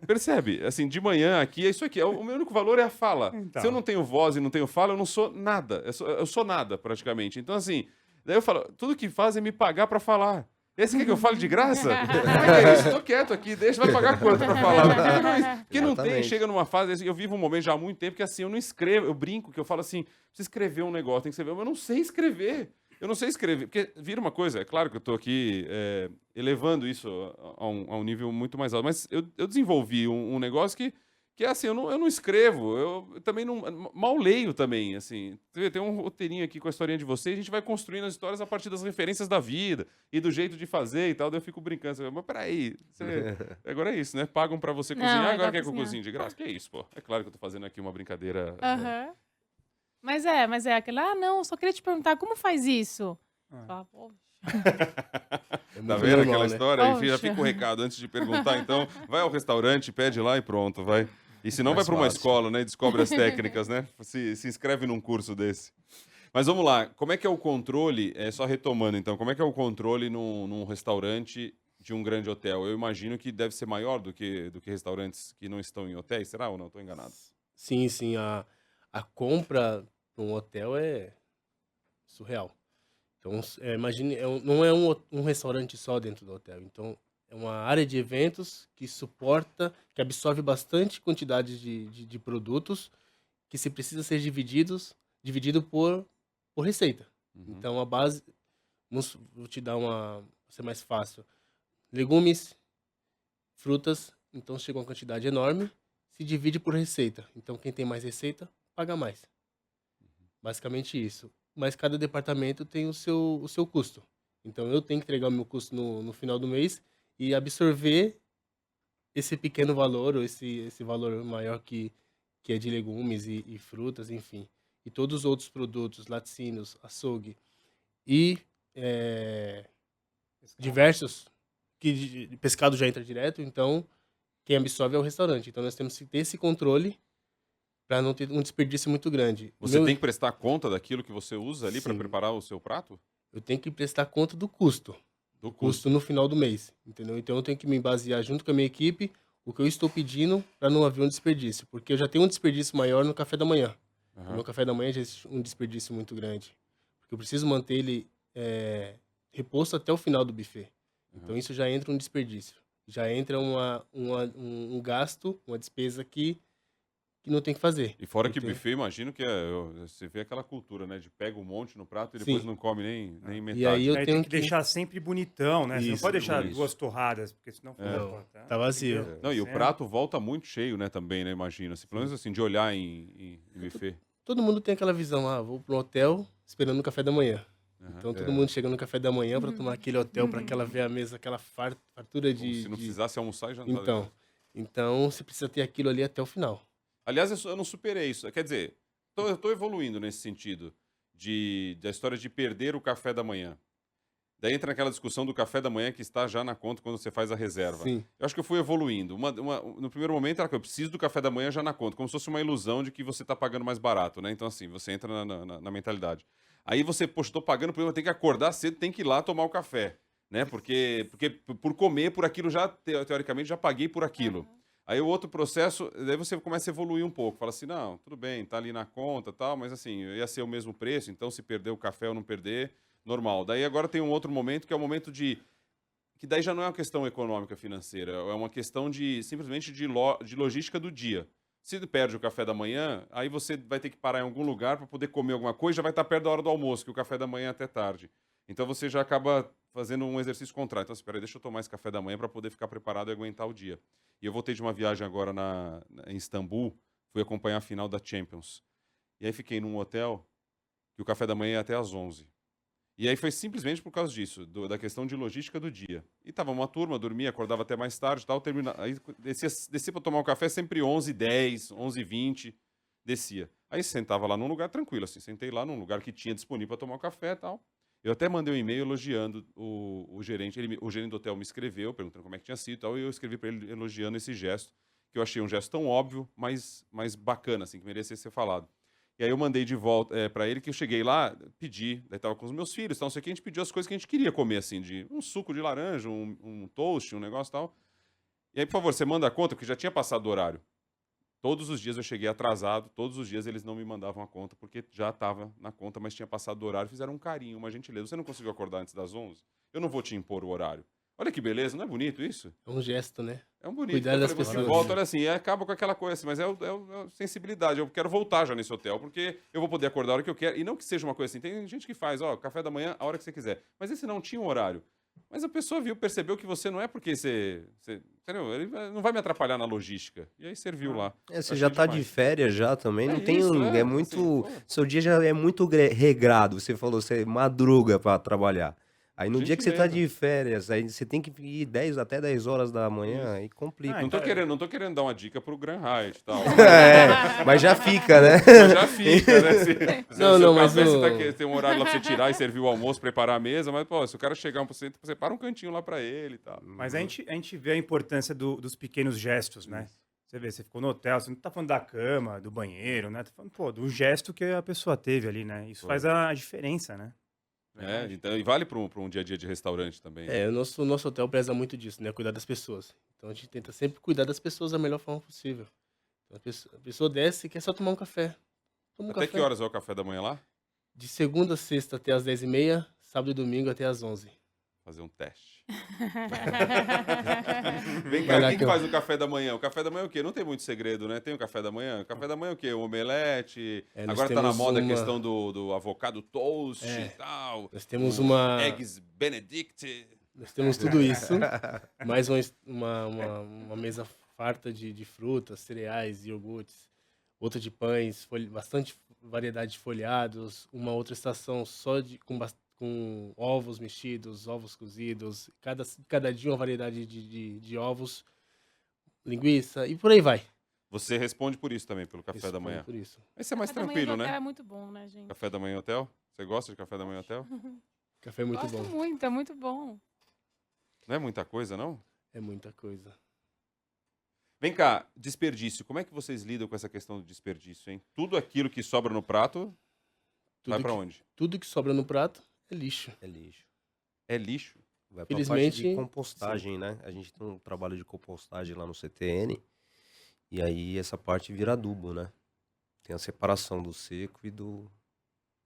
Speaker 1: Percebe? Assim, de manhã aqui, é isso aqui. O meu único valor é a fala.
Speaker 5: Então.
Speaker 1: Se eu não tenho voz e não tenho fala, eu não sou nada. Eu sou nada, praticamente. Então, assim, daí eu falo, tudo que faz é me pagar pra falar. Esse quer que eu fale de graça? É isso, tô quieto aqui, vai pagar quanto pra falar? Porque não tem,
Speaker 3: Exatamente.
Speaker 1: chega numa fase, assim, eu vivo um momento já há muito tempo que assim, eu não escrevo, eu brinco, que eu falo assim, precisa escrever um negócio, tem que escrever, mas eu não sei escrever. Eu não sei escrever, porque vira uma coisa, é claro que eu tô aqui elevando isso a um nível muito mais alto, mas eu desenvolvi um negócio que é assim, eu não escrevo, eu também não, mal leio também, assim. Tem um roteirinho aqui com a historinha de vocês, a gente vai construindo as histórias a partir das referências da vida e do jeito de fazer e tal, daí eu fico brincando, mas peraí, agora é isso, né? Pagam pra você
Speaker 2: Não,
Speaker 1: cozinhar,
Speaker 2: é
Speaker 1: agora
Speaker 2: pra
Speaker 1: quer que eu
Speaker 2: cozinhar.
Speaker 1: cozinhe de graça? Que isso, pô? É claro que eu tô fazendo aqui uma brincadeira.
Speaker 2: Aham. Mas é aquele, não, eu só queria te perguntar, como faz isso? Fala, poxa.
Speaker 4: É
Speaker 1: Tá
Speaker 4: muito
Speaker 1: vendo
Speaker 4: normal,
Speaker 1: aquela
Speaker 4: né?
Speaker 1: história? Enfim, já
Speaker 2: Poxa.
Speaker 1: fica o recado antes de perguntar, então, vai ao restaurante, pede lá e pronto, vai. E se não, vai
Speaker 3: Mais
Speaker 1: para uma
Speaker 3: fácil.
Speaker 1: escola, né? E descobre as técnicas, né? Se inscreve num curso desse. Mas vamos lá, como é que é o controle? Só retomando, então, como é que é o controle num restaurante de um grande hotel? Eu imagino que deve ser maior do que restaurantes que não estão em hotéis, será ou não? Estou enganado.
Speaker 4: Sim, sim. A compra num hotel é surreal. Então, imagine, não é um restaurante só dentro do hotel. Então, é uma área de eventos que suporta, que absorve bastante quantidade de produtos que se precisa ser dividido por receita.
Speaker 1: Uhum.
Speaker 4: Então, a base, vou te dar vou ser mais fácil. Legumes, frutas, então chega uma quantidade enorme, se divide por receita. Então, quem tem mais receita, paga mais. Basicamente isso. Mas cada departamento tem o seu custo. Então, eu tenho que entregar o meu custo no final do mês e absorver esse pequeno valor, ou esse valor maior que é de legumes e frutas, enfim. E todos os outros produtos, laticínios, açougue e diversos, que pescado já entra direto, então quem absorve é o restaurante. Então nós temos que ter esse controle para não ter um desperdício muito grande.
Speaker 1: Você tem que prestar conta daquilo que você usa ali para
Speaker 4: Sim.
Speaker 1: preparar o seu prato?
Speaker 4: Eu tenho que prestar conta do custo.
Speaker 1: Do
Speaker 4: Custo no final do mês, entendeu? Então eu tenho que me basear junto com a minha equipe o que eu estou pedindo para não haver um desperdício, porque eu já tenho um desperdício maior no café da manhã.
Speaker 1: Aham.
Speaker 4: No meu café da manhã já existe um desperdício muito grande, porque eu preciso manter ele reposto até o final do buffet. Então isso já entra um desperdício, já entra um gasto, uma despesa que não tem que fazer.
Speaker 1: E fora que
Speaker 4: Entendeu?
Speaker 1: buffet, imagino que você vê aquela cultura, né? De pega um monte no prato e depois
Speaker 4: Sim.
Speaker 1: não come nem metade.
Speaker 4: E aí eu
Speaker 5: Aí
Speaker 4: tenho
Speaker 5: tem que deixar sempre bonitão, né? Você não
Speaker 4: Isso,
Speaker 5: pode deixar
Speaker 1: isso.
Speaker 5: 2 torradas, porque senão fica
Speaker 4: Não,
Speaker 5: pô,
Speaker 4: tá vazio.
Speaker 5: tem que-
Speaker 1: Não, e o
Speaker 5: né?
Speaker 1: prato volta muito cheio, né, também, né, imagino. Assim, pelo menos assim, de olhar em buffet.
Speaker 4: Todo mundo tem aquela visão, vou pro hotel esperando o café da manhã.
Speaker 1: Aham.
Speaker 4: Então todo mundo chega no café da manhã para tomar aquele hotel, para aquela ver a mesa, aquela fartura
Speaker 1: Como se não precisasse almoçar e jantar.
Speaker 4: Então você precisa ter aquilo ali até o final.
Speaker 1: Aliás, eu não superei isso. Quer dizer, eu tô evoluindo nesse sentido da história de perder o café da manhã. Daí entra naquela discussão do café da manhã que está já na conta quando você faz a reserva.
Speaker 4: Sim.
Speaker 1: Eu acho que eu fui evoluindo. No primeiro momento era que eu preciso do café da manhã já na conta, como se fosse uma ilusão de que você está pagando mais barato, né? Então, assim, você entra na mentalidade. Aí você, poxa, estou pagando, porque eu tenho que acordar cedo, tem que ir lá tomar o café, né? Porque por comer, por aquilo, já teoricamente, já paguei por aquilo. Aí o outro processo, daí você começa a evoluir um pouco. Fala assim, não, tudo bem, tá ali na conta e tal, mas assim, ia ser o mesmo preço, então se perder o café ou não perder, normal. Daí agora tem um outro momento que é o momento de... Que daí já não é uma questão econômica financeira, é uma questão de simplesmente de logística do dia. Se perde o café da manhã, aí você vai ter que parar em algum lugar para poder comer alguma coisa, já vai estar perto da hora do almoço, que o café da manhã é até tarde. Então você já acaba fazendo um exercício contrário. Então, espera aí, deixa eu tomar esse café da manhã para poder ficar preparado e aguentar o dia. E eu voltei de uma viagem agora em Istambul, fui acompanhar a final da Champions. E aí fiquei num hotel que o café da manhã é até às 11. E aí foi simplesmente por causa disso, da questão de logística do dia. E tava uma turma, dormia, acordava até mais tarde e tal, aí descia para tomar um café sempre 11h10, 11h20, descia. Aí sentava lá num lugar tranquilo, assim, sentei lá num lugar que tinha disponível para tomar um café e tal. Eu até mandei um e-mail elogiando o gerente, o gerente do hotel me escreveu, perguntando como é que tinha sido e tal, e eu escrevi para ele elogiando esse gesto, que eu achei um gesto tão óbvio, mas bacana, assim, que merecia ser falado. E aí eu mandei de volta para ele, que eu cheguei lá, pedi, daí tava com os meus filhos, tal, não sei o que, a gente pediu as coisas que a gente queria comer, assim, de um suco de laranja, um toast, um negócio e tal. E aí, por favor, você manda a conta, porque já tinha passado do horário. Todos os dias eu cheguei atrasado, todos os dias eles não me mandavam a conta, porque já estava na conta, mas tinha passado do horário, fizeram um carinho, uma gentileza. Você não conseguiu acordar antes das 11? Eu não vou te impor o horário. Olha que beleza, não é bonito isso?
Speaker 4: É um gesto, né?
Speaker 1: É um bonito.
Speaker 4: Cuidar das
Speaker 1: Você
Speaker 4: pessoas.
Speaker 1: volta, olha assim, acaba com aquela coisa assim, mas é sensibilidade. Eu quero voltar já nesse hotel, porque eu vou poder acordar a hora que eu quero. E não que seja uma coisa assim, tem gente que faz, ó, café da manhã a hora que você quiser. Mas esse não tinha um horário. Mas a pessoa percebeu que você não é porque você entendeu? Ele não vai me atrapalhar na logística. E aí serviu lá.
Speaker 3: Você
Speaker 1: Achei
Speaker 3: já tá
Speaker 1: demais.
Speaker 3: de férias já também, não tem
Speaker 1: isso,
Speaker 3: é
Speaker 1: assim,
Speaker 3: muito,
Speaker 1: pô.
Speaker 3: seu dia já é muito regrado, você falou, você madruga pra trabalhar. Aí no dia que você tá
Speaker 1: Gentileza.
Speaker 3: de férias, aí você tem que ir até 10 horas da manhã, aí complica.
Speaker 5: Ah,
Speaker 1: Não tô querendo dar uma dica pro Grand Hyatt e tal.
Speaker 3: É, mas já fica, né?
Speaker 1: Mas já fica, né?
Speaker 4: Não,
Speaker 1: Seu
Speaker 4: mas
Speaker 1: café,
Speaker 4: o-
Speaker 1: você tem um horário lá pra você tirar e servir o almoço, preparar a mesa, mas, pô, se o cara chegar você separa um cantinho lá pra ele e tal.
Speaker 5: Mas a gente vê a importância dos pequenos gestos, né? Você vê, você ficou no hotel, você não tá falando da cama, do banheiro, né? Tá falando, pô, do gesto que a pessoa teve ali, né? Isso faz a diferença, né?
Speaker 1: É, então, e vale pra um dia a dia de restaurante também.
Speaker 4: É, o nosso hotel preza muito disso, né? Cuidar das pessoas. Então a gente tenta sempre cuidar das pessoas da melhor forma possível. Então, a pessoa desce e quer só tomar um café. Toma um
Speaker 1: Até
Speaker 4: café.
Speaker 1: que horas é o café da manhã lá?
Speaker 4: De segunda a sexta até as 10h30, sábado e domingo até as 11.
Speaker 1: Fazer um teste. Vem
Speaker 4: Vai
Speaker 1: cá,
Speaker 4: lá
Speaker 1: quem
Speaker 4: que
Speaker 1: que
Speaker 4: eu-
Speaker 1: faz o café da manhã? O café da manhã é o quê? Não tem muito segredo, né? Tem o café da manhã. O café da manhã é o quê? O omelete.
Speaker 4: É, nós
Speaker 1: Agora tá na
Speaker 4: temos
Speaker 1: moda a
Speaker 4: uma-
Speaker 1: questão do avocado toast
Speaker 4: É.
Speaker 1: e tal.
Speaker 4: Nós temos
Speaker 1: o
Speaker 4: uma.
Speaker 1: Eggs Benedict.
Speaker 4: Nós temos tudo isso, mais uma mesa farta de frutas, cereais, iogurtes, outra de pães, bastante variedade de folhados, uma outra estação só com ovos mexidos, ovos cozidos, cada dia uma variedade de ovos, linguiça e por aí vai.
Speaker 1: Você responde por isso também, pelo café da
Speaker 4: Respondo
Speaker 1: manhã.
Speaker 4: Por isso.
Speaker 1: Esse é mais
Speaker 2: Café da manhã
Speaker 1: tranquilo,
Speaker 2: do hotel
Speaker 1: né?
Speaker 2: É muito bom, né, gente?
Speaker 1: Café da manhã em hotel? Você gosta de café da manhã em hotel?
Speaker 4: Café é muito
Speaker 2: Gosto
Speaker 4: bom,
Speaker 2: muito, é muito bom.
Speaker 1: Não é muita coisa, não?
Speaker 4: é muita coisa.
Speaker 1: Vem cá, desperdício. Como é que vocês lidam com essa questão do desperdício, hein? Tudo aquilo que sobra no prato vai pra onde?
Speaker 4: Tudo que sobra no prato é lixo.
Speaker 3: É lixo.
Speaker 1: É lixo.
Speaker 3: Vai pra parte
Speaker 4: Felizmente,
Speaker 3: de compostagem, né? A gente tem um trabalho de compostagem lá no CTN, e aí essa parte vira adubo, né? Tem a separação do seco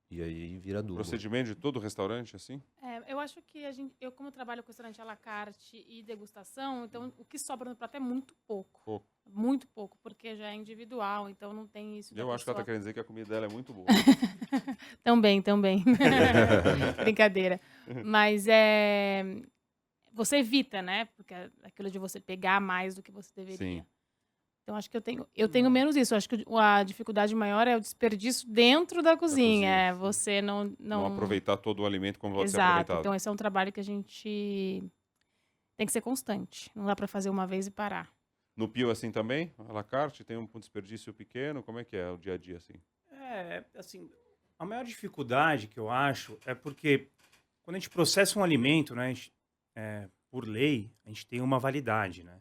Speaker 3: e aí vira adubo.
Speaker 1: Procedimento de todo restaurante, assim?
Speaker 2: Eu acho que eu como trabalho com restaurante à la carte e degustação, então o que sobra no prato é muito pouco.
Speaker 1: Pouco.
Speaker 2: Muito pouco, porque já é individual, então não tem isso da
Speaker 1: Eu acho que ela tá
Speaker 2: pessoa.
Speaker 1: querendo dizer que a comida dela é muito boa.
Speaker 2: Também. Brincadeira. Mas você evita, né? Porque é aquilo de você pegar mais do que você deveria.
Speaker 1: Sim.
Speaker 2: Então, acho que eu tenho menos isso. Acho que a dificuldade maior é o desperdício dentro da cozinha.
Speaker 1: cozinha,
Speaker 2: É
Speaker 1: sim.
Speaker 2: você não
Speaker 1: Aproveitar todo o alimento como pode ser
Speaker 2: Exato.
Speaker 1: aproveitado.
Speaker 2: Então, esse é um trabalho que a gente tem que ser constante. Não dá para fazer uma vez e parar.
Speaker 1: No Pio, assim também? À la carte, tem um desperdício pequeno? Como é que é o dia a dia, assim?
Speaker 5: Assim, a maior dificuldade que eu acho é porque quando a gente processa um alimento, né, por lei, a gente tem uma validade, né?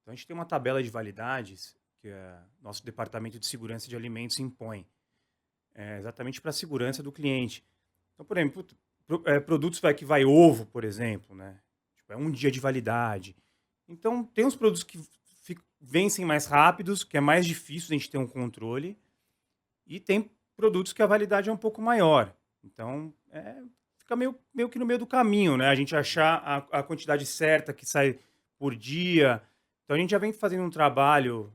Speaker 5: Então a gente tem uma tabela de validades que nosso Departamento de Segurança de Alimentos impõe, exatamente para a segurança do cliente. Então, por exemplo, produtos que vai ovo, por exemplo, né? Tipo, é 1 dia de validade. Então, tem uns produtos que vencem mais rápidos, que é mais difícil a gente ter um controle, e tem produtos que a validade é um pouco maior. Então, fica meio que no meio do caminho, né? A gente achar a quantidade certa que sai por dia. Então, a gente já vem fazendo um trabalho,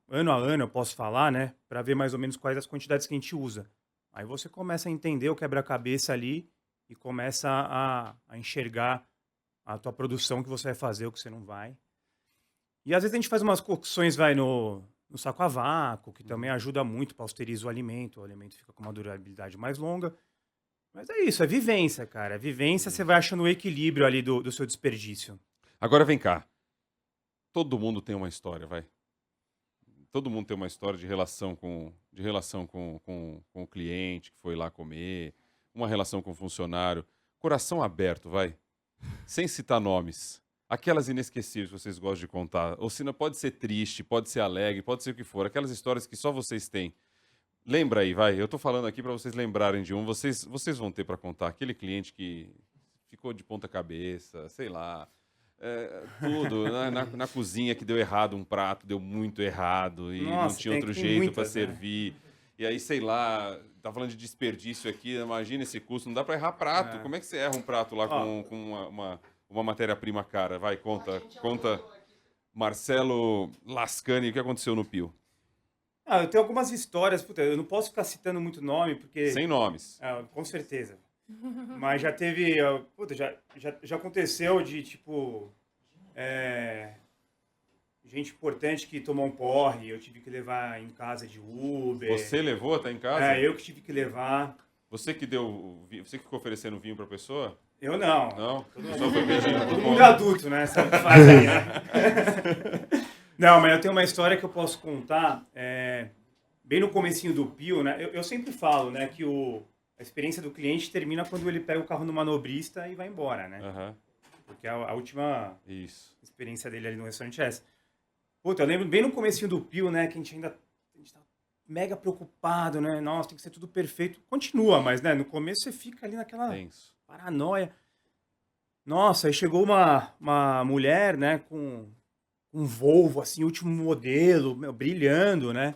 Speaker 5: ano a ano, eu posso falar, né? Para ver mais ou menos quais as quantidades que a gente usa. Aí você começa a entender o quebra-cabeça ali e começa a enxergar a tua produção que você vai fazer, o que você não vai. E às vezes a gente faz umas cocções, no saco a vácuo, que também ajuda muito, pasteuriza o alimento fica com uma durabilidade mais longa. Mas é isso, é vivência, cara. Vivência, você vai achando o equilíbrio ali do seu desperdício.
Speaker 1: Agora vem cá. Todo mundo tem uma história, vai. Todo mundo tem uma história de relação com o cliente que foi lá comer, uma relação com o funcionário. Coração aberto, vai. Sem citar nomes. Aquelas inesquecíveis que vocês gostam de contar. Ou se não, pode ser triste, pode ser alegre, pode ser o que for. Aquelas histórias que só vocês têm. Lembra aí, vai. Eu tô falando aqui para vocês lembrarem de um. Vocês vão ter para contar. Aquele cliente que ficou de ponta cabeça, sei lá. Tudo. Na cozinha que deu errado um prato, deu muito errado. E
Speaker 5: Nossa,
Speaker 1: não tinha outro
Speaker 5: tem
Speaker 1: jeito para
Speaker 5: muitas, né?
Speaker 1: servir. E aí, sei lá, tá falando de desperdício aqui, imagina esse custo. Não dá para errar prato. Como é que você erra um prato lá com uma matéria-prima cara? Vai, conta. Marcelo Lascani, o que aconteceu no Pio?
Speaker 5: Eu tenho algumas histórias, puta, eu não posso ficar citando muito nome, porque...
Speaker 1: Sem nomes.
Speaker 5: Com certeza. Mas já teve... Puta, já aconteceu de, tipo... gente importante que tomou um porre, eu tive que levar em casa de Uber.
Speaker 1: Você levou até em casa?
Speaker 5: Eu que tive que levar.
Speaker 1: Você que ficou oferecendo vinho pra pessoa?
Speaker 5: Eu não.
Speaker 1: Não? Só foi pedindo.
Speaker 5: Todo mundo é adulto, né? Sabe o que faz aí, né? Não, mas eu tenho uma história que eu posso contar. Bem no comecinho do Pio, né? Eu sempre falo, né, que a experiência do cliente termina quando ele pega o carro no manobrista e vai embora, né?
Speaker 1: Uhum.
Speaker 5: Porque a última
Speaker 1: Isso.
Speaker 5: experiência dele ali no restaurante é essa. Puta, eu lembro bem no comecinho do Pio, né, que a gente tá mega preocupado, né? Nossa, tem que ser tudo perfeito. Continua, mas, né, no começo você fica ali naquela paranoia. Nossa, aí chegou uma mulher, né, com um Volvo, assim, último modelo, brilhando, né?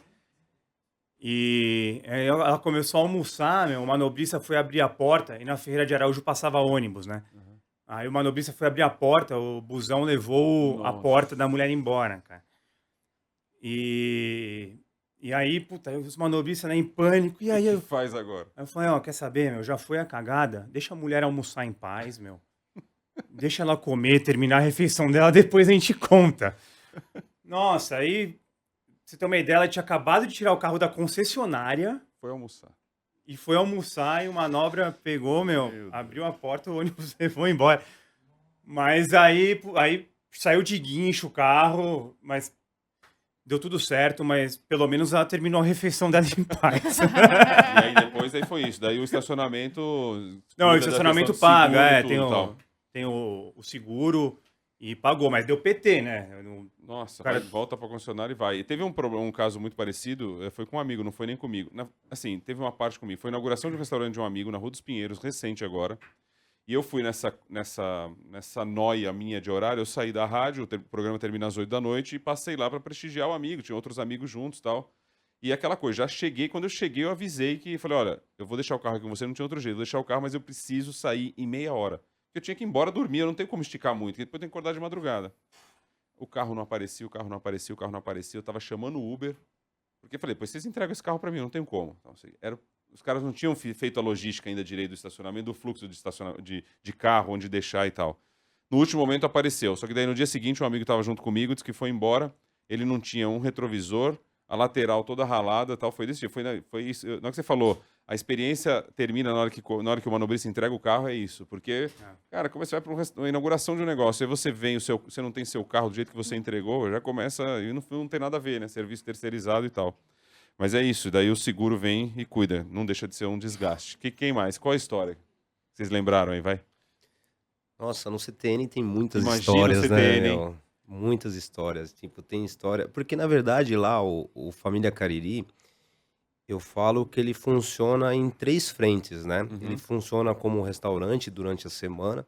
Speaker 5: E aí ela começou a almoçar, o manobrista foi abrir a porta e na Ferreira de Araújo passava ônibus, né? Uhum. Aí o manobrista foi abrir a porta, o busão levou a porta da mulher embora, cara. E aí, puta, os manobristas, né, em pânico. E aí
Speaker 1: o que faz agora?
Speaker 5: Aí eu falei, quer saber, já foi a cagada, deixa a mulher almoçar em paz, Deixa ela comer, terminar a refeição dela, depois a gente conta. Nossa, aí, pra você ter uma ideia, ela tinha acabado de tirar o carro da concessionária.
Speaker 1: Foi almoçar.
Speaker 5: E foi almoçar e o manobra pegou, abriu a porta, o ônibus levou embora. Mas aí saiu de guincho o carro, mas deu tudo certo, mas pelo menos ela terminou a refeição dela em paz.
Speaker 1: E aí depois foi isso. Daí o estacionamento...
Speaker 5: Não, o estacionamento paga, tem o seguro e pagou, mas deu PT, né?
Speaker 1: Nossa, cara... volta para concessionário e vai. E teve um caso muito parecido, foi com um amigo, não foi nem comigo. Assim, teve uma parte comigo. Foi a inauguração de um restaurante de um amigo na Rua dos Pinheiros, recente agora. E eu fui nessa noia minha de horário, eu saí da rádio, o programa termina às 8 da noite e passei lá para prestigiar o amigo, tinha outros amigos juntos e tal. E aquela coisa, já cheguei, quando eu cheguei eu avisei falei, olha, eu vou deixar o carro aqui com você, não tinha outro jeito, vou deixar o carro, mas eu preciso sair em meia hora. Porque eu tinha que ir embora dormir, eu não tenho como esticar muito, porque depois eu tenho que acordar de madrugada. O carro não aparecia, eu tava chamando o Uber, porque eu falei, pois vocês entregam esse carro para mim, não tem como. Então, assim, os caras não tinham feito a logística ainda direito do estacionamento, do fluxo de carro, onde deixar e tal. No último momento apareceu, só que daí no dia seguinte um amigo estava junto comigo, disse que foi embora, ele não tinha um retrovisor, a lateral toda ralada, tal, foi desse tipo, foi isso. Na hora que você falou, a experiência termina na hora que o manobrista entrega o carro, é isso, porque, cara, como você vai para uma inauguração de um negócio, aí você vem, você não tem seu carro do jeito que você entregou, já começa, e não tem nada a ver, né, serviço terceirizado e tal. Mas é isso, daí o seguro vem e cuida, não deixa de ser um desgaste. Quem mais? Qual a história? Vocês lembraram aí, vai?
Speaker 3: Nossa, no CTN tem muitas
Speaker 1: Imagina o
Speaker 3: histórias, né,
Speaker 1: CTN, hein?
Speaker 3: meu? Muitas histórias. Tipo, tem história. Porque, na verdade, lá, o Família Cariri, eu falo que ele funciona em 3 frentes, né? Ele
Speaker 1: Uhum.
Speaker 3: funciona como restaurante durante a semana.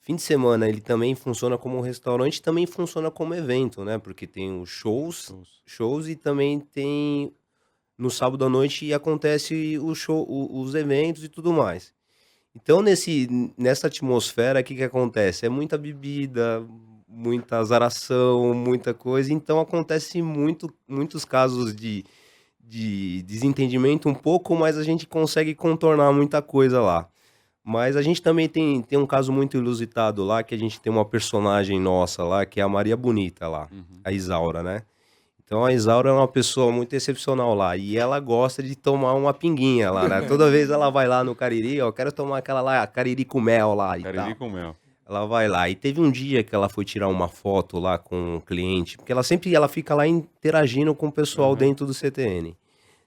Speaker 3: Fim de semana, ele também funciona como restaurante, também funciona como evento, né? Porque tem os shows e também tem no sábado à noite acontece os eventos e tudo mais. Então, nessa atmosfera, o que que acontece? É muita bebida, muita azaração, muita coisa. Então, acontece muitos casos de desentendimento um pouco, mas a gente consegue contornar muita coisa lá. Mas a gente também tem um caso muito ilusitado lá, que a gente tem uma personagem nossa lá, que é a Maria Bonita lá,
Speaker 1: Uhum.
Speaker 3: a Isaura, né? Então a Isaura é uma pessoa muito excepcional lá, e ela gosta de tomar uma pinguinha lá, né? Toda vez ela vai lá no Cariri, ó, quero tomar aquela lá, Cariri com mel lá e
Speaker 1: Cariri
Speaker 3: tal.
Speaker 1: com mel.
Speaker 3: Ela vai lá. E teve um dia que ela foi tirar uma foto lá com um cliente, porque ela fica lá interagindo com o pessoal
Speaker 1: Uhum.
Speaker 3: dentro do CTN.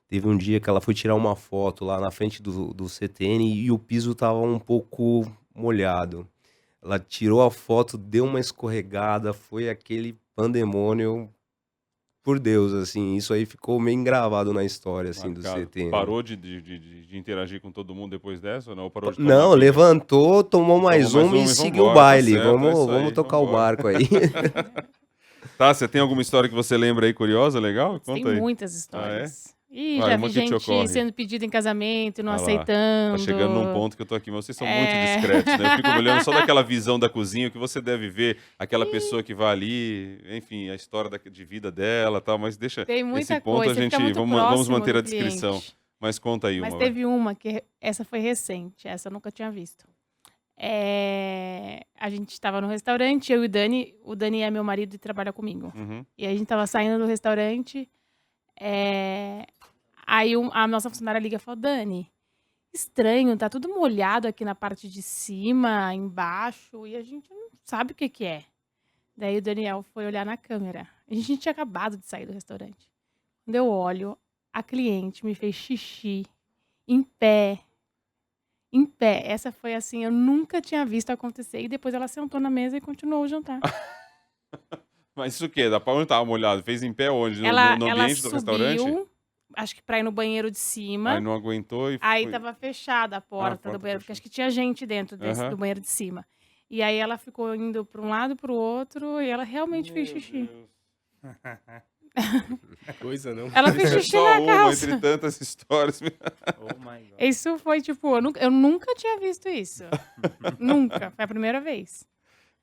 Speaker 3: Teve um dia que ela foi tirar uma foto lá na frente do CTN e o piso tava um pouco molhado. Ela tirou a foto, deu uma escorregada, foi aquele pandemônio, por Deus, assim. Isso aí ficou meio engravado na história, assim, do
Speaker 1: Marcado.
Speaker 3: CTN.
Speaker 1: Parou de interagir com todo mundo depois dessa ou não? Ou parou de tomar
Speaker 3: Não,
Speaker 1: uma pinga?
Speaker 3: levantou, tomou mais
Speaker 1: Tomou mais
Speaker 3: uma
Speaker 1: uma
Speaker 3: e
Speaker 1: e
Speaker 3: seguiu o
Speaker 1: vambora, tá
Speaker 3: baile.
Speaker 1: certo, é
Speaker 3: Vamos,
Speaker 1: isso
Speaker 3: vamos
Speaker 1: aí,
Speaker 3: tocar o
Speaker 1: vambora.
Speaker 3: barco aí.
Speaker 1: Tá, você tem alguma história que você lembra aí curiosa, legal?
Speaker 2: Tem
Speaker 1: Conta aí.
Speaker 2: muitas histórias. Ih,
Speaker 1: Vai,
Speaker 2: já
Speaker 1: uma
Speaker 2: vi
Speaker 1: que te
Speaker 2: gente
Speaker 1: ocorre.
Speaker 2: sendo pedida em casamento e não
Speaker 1: Ah lá,
Speaker 2: aceitando.
Speaker 1: Tá chegando num ponto que eu tô aqui, mas vocês são muito
Speaker 2: É.
Speaker 1: discretos, né? Eu fico me olhando só daquela visão da cozinha, o que você deve ver, aquela pessoa que vai ali, enfim, a história de vida dela e tal, mas deixa
Speaker 2: Tem
Speaker 1: esse
Speaker 2: muita
Speaker 1: ponto
Speaker 2: coisa.
Speaker 1: a
Speaker 2: Você
Speaker 1: gente,
Speaker 2: fica muito
Speaker 1: vamos
Speaker 2: próximo
Speaker 1: manter
Speaker 2: do
Speaker 1: a descrição.
Speaker 2: cliente.
Speaker 1: Mas conta aí
Speaker 2: Mas
Speaker 1: uma, vai.
Speaker 2: teve uma que essa foi recente, essa eu nunca tinha visto. A gente estava no restaurante, eu e o Dani é meu marido e trabalha comigo.
Speaker 1: Uhum.
Speaker 2: E a gente estava saindo do restaurante, aí a nossa funcionária liga e falou, Dani, estranho, tá tudo molhado aqui na parte de cima, embaixo, e a gente não sabe o que que é. Daí o Daniel foi olhar na câmera. A gente tinha acabado de sair do restaurante. Quando eu olho, a cliente me fez xixi em pé. Em pé. Essa foi assim, eu nunca tinha visto acontecer. E depois ela sentou na mesa e continuou o jantar.
Speaker 1: Mas isso o quê? Da onde tava molhado? Fez em pé onde? No
Speaker 2: Ela
Speaker 1: ambiente do restaurante?
Speaker 2: subiu, acho que pra ir no banheiro de cima.
Speaker 1: Aí não aguentou e
Speaker 2: Aí
Speaker 1: foi...
Speaker 2: tava fechada a porta
Speaker 1: porta
Speaker 2: do banheiro, porque
Speaker 1: fechada.
Speaker 2: acho que tinha gente dentro
Speaker 1: Aham.
Speaker 2: do banheiro de cima. E aí ela ficou indo pra um lado e pro outro e ela realmente fez
Speaker 1: Meu
Speaker 2: xixi.
Speaker 1: Deus.
Speaker 4: Coisa, não.
Speaker 2: Ela fez
Speaker 1: É
Speaker 2: xixi
Speaker 1: só
Speaker 2: na
Speaker 1: uma
Speaker 2: calça.
Speaker 1: entre tantas histórias.
Speaker 5: Oh my God.
Speaker 2: Isso foi tipo, eu nunca tinha visto isso. Nunca. Foi a primeira vez.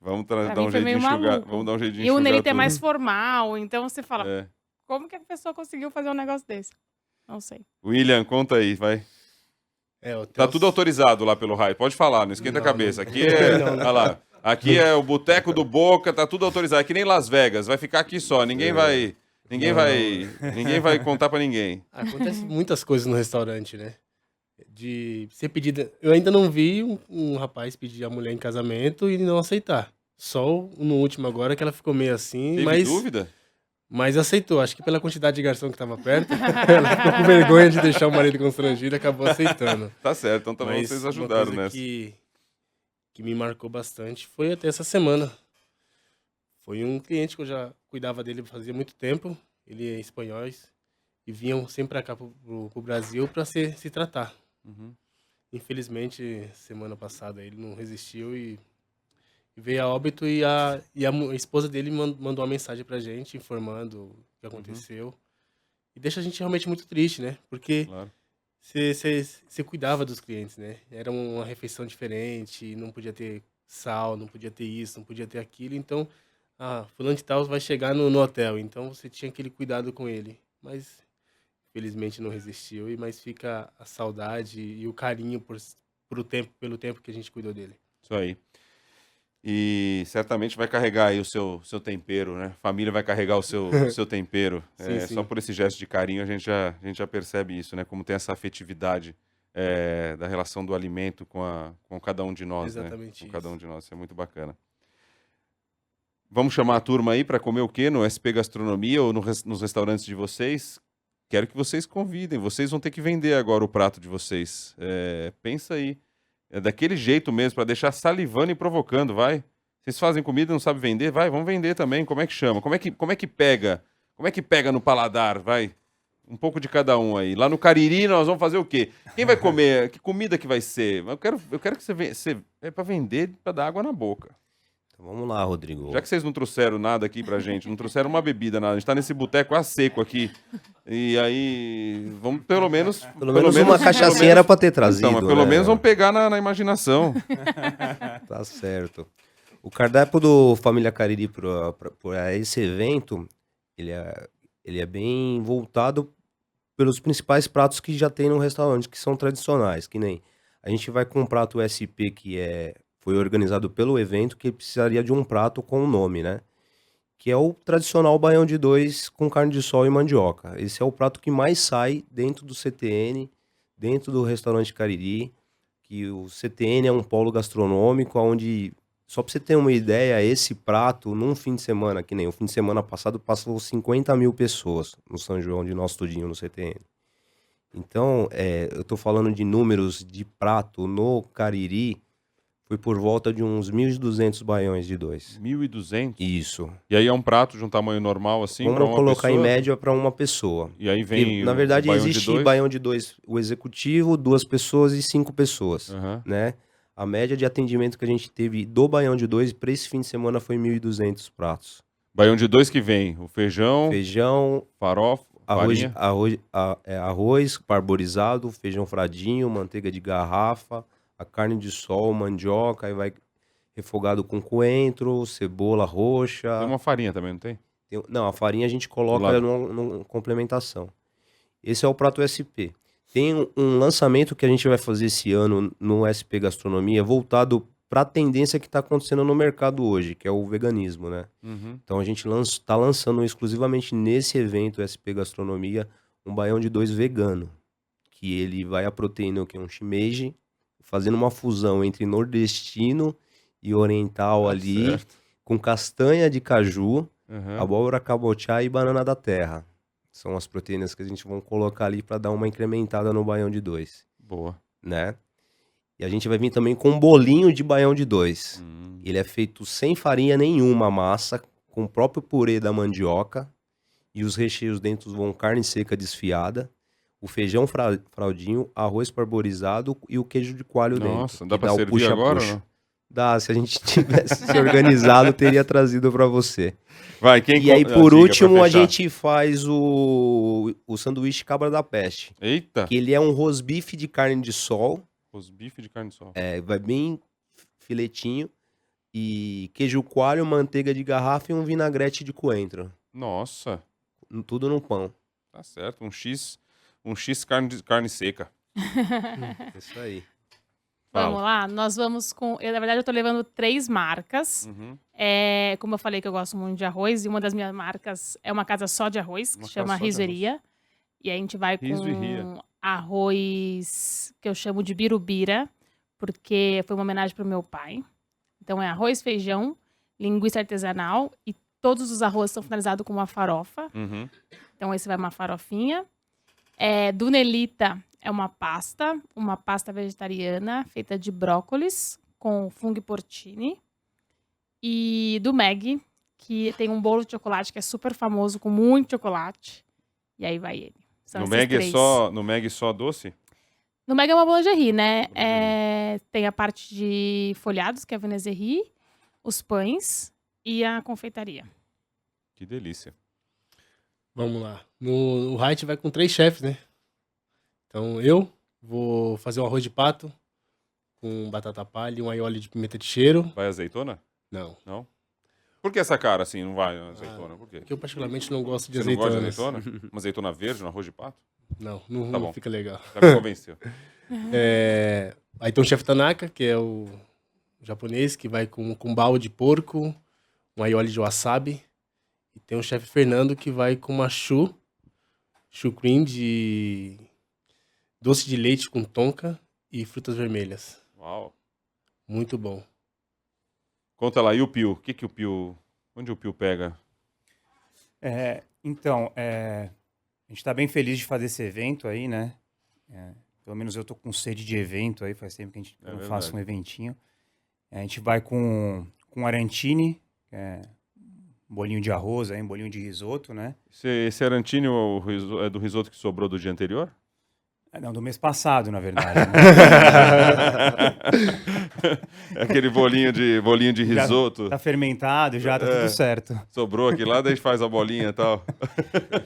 Speaker 1: Vamos
Speaker 2: Pra
Speaker 1: dar
Speaker 2: mim
Speaker 1: um
Speaker 2: foi
Speaker 1: jeito de
Speaker 2: meio
Speaker 1: enxugar.
Speaker 2: maluco.
Speaker 1: Vamos dar um jeito de
Speaker 2: E o
Speaker 1: enxugar
Speaker 2: Nelito é
Speaker 1: tudo.
Speaker 2: mais formal, então você fala,
Speaker 1: É.
Speaker 2: como que a pessoa conseguiu fazer um negócio desse? Não sei.
Speaker 1: William, conta aí, vai. Tá tudo autorizado lá pelo raio. Pode falar, não esquenta a
Speaker 4: Não,
Speaker 1: cabeça.
Speaker 4: não.
Speaker 1: Aqui é.
Speaker 4: Não, não.
Speaker 1: Olha lá. Aqui é o Boteco do Boca, tá tudo autorizado. É que nem Las Vegas, vai ficar aqui só. Ninguém vai. Ninguém
Speaker 4: Não,
Speaker 1: vai. Ninguém vai contar pra ninguém.
Speaker 4: Acontece muitas coisas no restaurante, né? De ser pedida. Eu ainda não vi um rapaz pedir a mulher em casamento e não aceitar. Só no último agora que ela ficou meio assim,
Speaker 1: Teve dúvida?
Speaker 4: mas aceitou. Acho que pela quantidade de garçom que tava perto, ela ficou com vergonha de deixar o marido constrangido e acabou aceitando.
Speaker 1: Tá certo, então tá bom,
Speaker 4: Mas
Speaker 1: vocês
Speaker 4: uma
Speaker 1: ajudaram
Speaker 4: coisa
Speaker 1: nessa.
Speaker 4: que me marcou bastante foi até essa semana. Foi um cliente que eu já cuidava dele fazia muito tempo. Ele é espanhol e vinham sempre pra cá pro Brasil para se tratar.
Speaker 1: Uhum.
Speaker 4: Infelizmente, semana passada ele não resistiu e veio a óbito e a esposa dele mandou uma mensagem pra gente informando o que aconteceu. E deixa a gente realmente muito triste, né? Porque
Speaker 1: Claro.
Speaker 4: você cuidava dos clientes, né? Era uma refeição diferente, não podia ter sal, não podia ter isso, não podia ter aquilo. Então, fulano de tal vai chegar no hotel. Então, você tinha aquele cuidado com ele. Mas, infelizmente, não resistiu. Mas fica a saudade e o carinho pelo tempo que a gente cuidou dele.
Speaker 1: Isso aí. E certamente vai carregar aí o seu tempero, né? A família vai carregar o seu tempero.
Speaker 4: Sim, sim.
Speaker 1: Só por esse gesto de carinho a gente já percebe isso, né? Como tem essa afetividade da relação do alimento com cada um de nós,
Speaker 4: Exatamente
Speaker 1: né? Com cada um
Speaker 4: isso.
Speaker 1: de nós. Isso é muito bacana. Vamos chamar a turma aí para comer o quê? No SP Gastronomia ou nos restaurantes de vocês? Quero que vocês convidem. Vocês vão ter que vender agora o prato de vocês. Pensa aí. É daquele jeito mesmo, pra deixar salivando e provocando, vai. Vocês fazem comida e não sabem vender? Vai, vamos vender também. Como é que chama? Como é que pega? Como é que pega no paladar? Vai. Um pouco de cada um aí. Lá no Cariri nós vamos fazer o quê? Quem vai comer? Que comida que vai ser? Eu quero que você é pra vender, pra dar água na boca.
Speaker 3: Então vamos lá, Rodrigo.
Speaker 1: Já que vocês não trouxeram nada aqui pra gente, não trouxeram uma bebida, nada. A gente tá nesse boteco a seco aqui. E aí, vamos pelo menos...
Speaker 3: Pelo menos uma cachaçinha era pra ter trazido,
Speaker 1: Então, mas pelo
Speaker 3: né?
Speaker 1: menos vamos pegar na imaginação.
Speaker 3: Tá certo. O cardápio do Família Cariri para esse evento, ele é bem voltado pelos principais pratos que já tem no restaurante, que são tradicionais, que nem a gente vai com um prato SP foi organizado pelo evento, que precisaria de um prato com um nome, né? Que é o tradicional baião de dois com carne de sol e mandioca. Esse é o prato que mais sai dentro do CTN, dentro do restaurante Cariri, que o CTN é um polo gastronômico onde, só para você ter uma ideia, esse prato, num fim de semana, que nem o fim de semana passado, passou 50 mil pessoas no São João de Nosso Tudinho, no CTN. Então, eu tô falando de números de prato no Cariri, foi por volta de uns 1.200 baiões de dois.
Speaker 1: 1.200?
Speaker 3: Isso.
Speaker 1: E aí é um prato de um tamanho normal, assim, pra
Speaker 3: Vamos
Speaker 1: uma
Speaker 3: colocar em
Speaker 1: pessoa?
Speaker 3: média para uma pessoa.
Speaker 1: E aí vem
Speaker 3: Na
Speaker 1: o
Speaker 3: verdade,
Speaker 1: baião de
Speaker 3: existe
Speaker 1: dois?
Speaker 3: baião de dois, o executivo, 2 pessoas e 5 pessoas,
Speaker 1: Aham.
Speaker 3: né? A média de atendimento que a gente teve do baião de dois para esse fim de semana foi 1.200 pratos.
Speaker 1: Baião de dois que vem o feijão,
Speaker 3: Feijão,
Speaker 1: farofa, farinha.
Speaker 3: arroz parborizado, feijão fradinho, manteiga de garrafa, a carne de sol, mandioca, aí vai refogado com coentro, cebola roxa.
Speaker 1: Tem uma farinha também, não tem?
Speaker 3: Não, a farinha a gente
Speaker 1: Do
Speaker 3: coloca
Speaker 1: lado.
Speaker 3: numa complementação. Esse é o prato SP. Tem um lançamento que a gente vai fazer esse ano no SP Gastronomia voltado para a tendência que está acontecendo no mercado hoje, que é o veganismo, né?
Speaker 1: Uhum.
Speaker 3: Então a gente está lançando exclusivamente nesse evento SP Gastronomia um baião de dois vegano, que ele vai a proteína, que é um shimeji, fazendo uma fusão entre nordestino e oriental
Speaker 1: Tá
Speaker 3: ali,
Speaker 1: certo.
Speaker 3: com castanha de caju,
Speaker 1: Aham.
Speaker 3: abóbora cabotiá e banana da terra. São as proteínas que a gente vai colocar ali para dar uma incrementada no baião de dois,
Speaker 1: Boa.
Speaker 3: né? E a gente vai vir também com um bolinho de baião de dois. Ele é feito sem farinha nenhuma, a massa, com o próprio purê da mandioca. E os recheios dentro vão carne seca desfiada, o feijão fraldinho, arroz parborizado e o queijo de coalho dentro.
Speaker 1: Nossa, dá
Speaker 3: que
Speaker 1: pra
Speaker 3: o
Speaker 1: servir agora ou
Speaker 3: puxa-puxa.
Speaker 1: não?
Speaker 3: Dá, se a gente tivesse se organizado, teria trazido para você.
Speaker 1: Vai, quem
Speaker 3: E aí,
Speaker 1: co-
Speaker 3: por
Speaker 1: diga, pra
Speaker 3: último, a
Speaker 1: fechar.
Speaker 3: gente faz o sanduíche cabra da peste.
Speaker 1: Eita!
Speaker 3: Que ele é um rosbife de carne de sol,
Speaker 1: Os bifes de carne de sol.
Speaker 3: vai bem filetinho, e queijo coalho, manteiga de garrafa e um vinagrete de coentro.
Speaker 1: Nossa,
Speaker 3: Tudo no pão.
Speaker 1: tá certo. Um X carne seca.
Speaker 3: Isso aí.
Speaker 1: Fala.
Speaker 2: Vamos lá? Nós vamos com... na verdade, eu tô levando 3 marcas.
Speaker 1: Uhum.
Speaker 2: Como eu falei que eu gosto muito de arroz, e uma das minhas marcas é uma casa só de arroz, que
Speaker 1: Uma
Speaker 2: se
Speaker 1: casa
Speaker 2: chama
Speaker 1: só de
Speaker 2: Riseria. E aí a gente vai
Speaker 1: Riso e ria.
Speaker 2: com arroz que eu chamo de birubira, porque foi uma homenagem pro meu pai. Então é arroz, feijão, linguiça artesanal e todos os arroz são finalizados com uma farofa.
Speaker 1: Uhum.
Speaker 2: Então esse vai uma farofinha. Dunelita é uma pasta vegetariana feita de brócolis com fungo porcini. E do Meg, que tem um bolo de chocolate que é super famoso, com muito chocolate. E aí vai ele. São
Speaker 1: No
Speaker 2: esses
Speaker 1: Meg
Speaker 2: três.
Speaker 1: no Meg só doce?
Speaker 2: No Meg é uma boulangerie, né?
Speaker 1: Boulangerie.
Speaker 2: Tem a parte de folhados, que é a viennoiserie, os pães e a confeitaria.
Speaker 1: Que delícia.
Speaker 4: Vamos lá. No Height vai com 3 chefes, né? Então eu vou fazer um arroz de pato com batata palha e um aioli de pimenta de cheiro.
Speaker 1: Vai azeitona?
Speaker 4: Não,
Speaker 1: Não? Por que essa cara assim não vai azeitona? Por quê?
Speaker 4: porque eu particularmente não gosto de
Speaker 1: Você não gosta de
Speaker 4: azeitonas.
Speaker 1: azeitona? Uma azeitona verde no arroz de pato?
Speaker 4: Não
Speaker 1: Tá bom.
Speaker 4: fica legal.
Speaker 1: Já me convenceu.
Speaker 4: Aí tem o chefe Tanaka, que é o japonês, que vai com balde de porco, um aioli de wasabi. E tem o chefe Fernando, que vai com uma chu cream de doce de leite com tonka e frutas vermelhas.
Speaker 1: Uau.
Speaker 4: Muito bom.
Speaker 1: Conta lá, e o Pio? O Pio... Onde o Pio pega?
Speaker 5: Então, a gente está bem feliz de fazer esse evento aí, né? Pelo menos eu tô com sede de evento aí, faz tempo que eu não faço
Speaker 1: verdade.
Speaker 5: um eventinho. A gente vai com arancine, que é um bolinho de arroz, aí, um bolinho de risoto, né?
Speaker 1: Esse arantini é do risoto que sobrou do dia anterior?
Speaker 5: Não, do mês passado, na verdade. Né?
Speaker 1: É aquele bolinho de
Speaker 5: Já
Speaker 1: risoto.
Speaker 5: tá fermentado, já tá tudo certo.
Speaker 1: Sobrou aqui lá, daí a gente faz a bolinha e tal.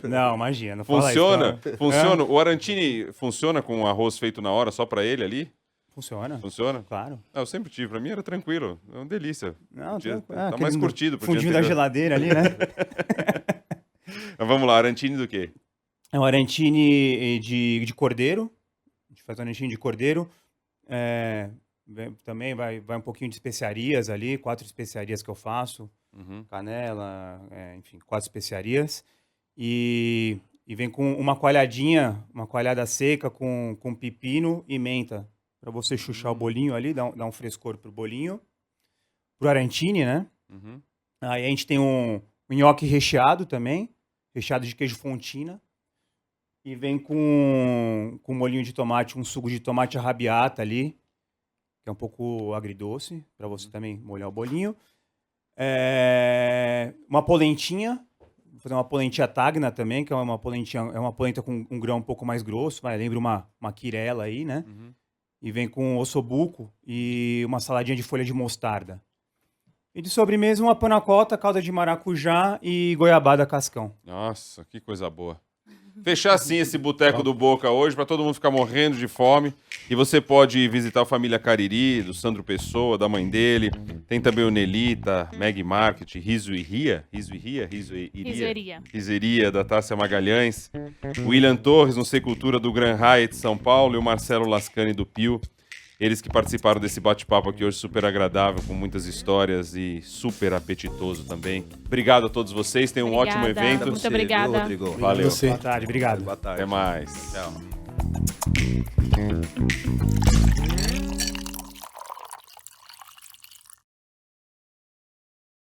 Speaker 5: Não, imagina, não fala isso.
Speaker 1: Funciona?
Speaker 5: Não.
Speaker 1: Funciona? O arantini funciona com arroz feito na hora, só pra ele ali?
Speaker 5: Funciona,
Speaker 1: Funciona?
Speaker 5: claro.
Speaker 1: Ah, eu sempre tive, pra mim era tranquilo, é uma delícia.
Speaker 5: Não,
Speaker 1: Dia-
Speaker 5: tranquilo.
Speaker 1: tá
Speaker 5: Aquele
Speaker 1: mais curtido pro dia
Speaker 5: fundinho da
Speaker 1: anterior.
Speaker 5: geladeira ali, né?
Speaker 1: Mas vamos lá, arantini do quê?
Speaker 5: É um arantine de cordeiro. A gente faz um arantine de cordeiro. Também vai um pouquinho de especiarias ali, 4 especiarias que eu faço.
Speaker 1: Uhum.
Speaker 5: Canela, enfim, 4 especiarias. E vem com uma coalhada seca com pepino e menta. Pra você chuchar o bolinho ali, dar um frescor pro bolinho. Pro arantine, né?
Speaker 1: Uhum.
Speaker 5: Aí a gente tem um nhoque recheado também, recheado de queijo fontina. E vem com molhinho de tomate, um suco de tomate arrabbiata ali, que é um pouco agridoce, para você também molhar o bolinho. Uma polentinha, vou fazer uma polentinha tagna também, que é uma polenta com um grão um pouco mais grosso, lembra uma quirela aí, né?
Speaker 1: Uhum.
Speaker 5: E vem com ossobuco e uma saladinha de folha de mostarda. E de sobremesa, uma panna cotta, calda de maracujá e goiabada cascão.
Speaker 1: Nossa, que coisa boa. Fechar assim esse Boteco do Boca hoje, pra todo mundo ficar morrendo de fome. E você pode visitar a família Cariri, do Sandro Pessoa, da mãe dele. Tem também o Nelita, Meg Market, Riso e Ria,
Speaker 2: Risoeria.
Speaker 1: Riseria, da Tássia Magalhães. William Torres, no Secultura do Gran Hyatt, São Paulo. E o Marcelo Lascani, do Pio. Eles que participaram desse bate-papo aqui hoje, super agradável, com muitas histórias e super apetitoso também. Obrigado a todos vocês, tenham um ótimo
Speaker 2: Obrigada.
Speaker 1: evento.
Speaker 2: Muito obrigada.
Speaker 3: Rodrigo.
Speaker 1: Valeu.
Speaker 4: Você.
Speaker 5: Boa tarde, obrigado.
Speaker 3: Boa tarde.
Speaker 1: Até mais.
Speaker 3: Tchau.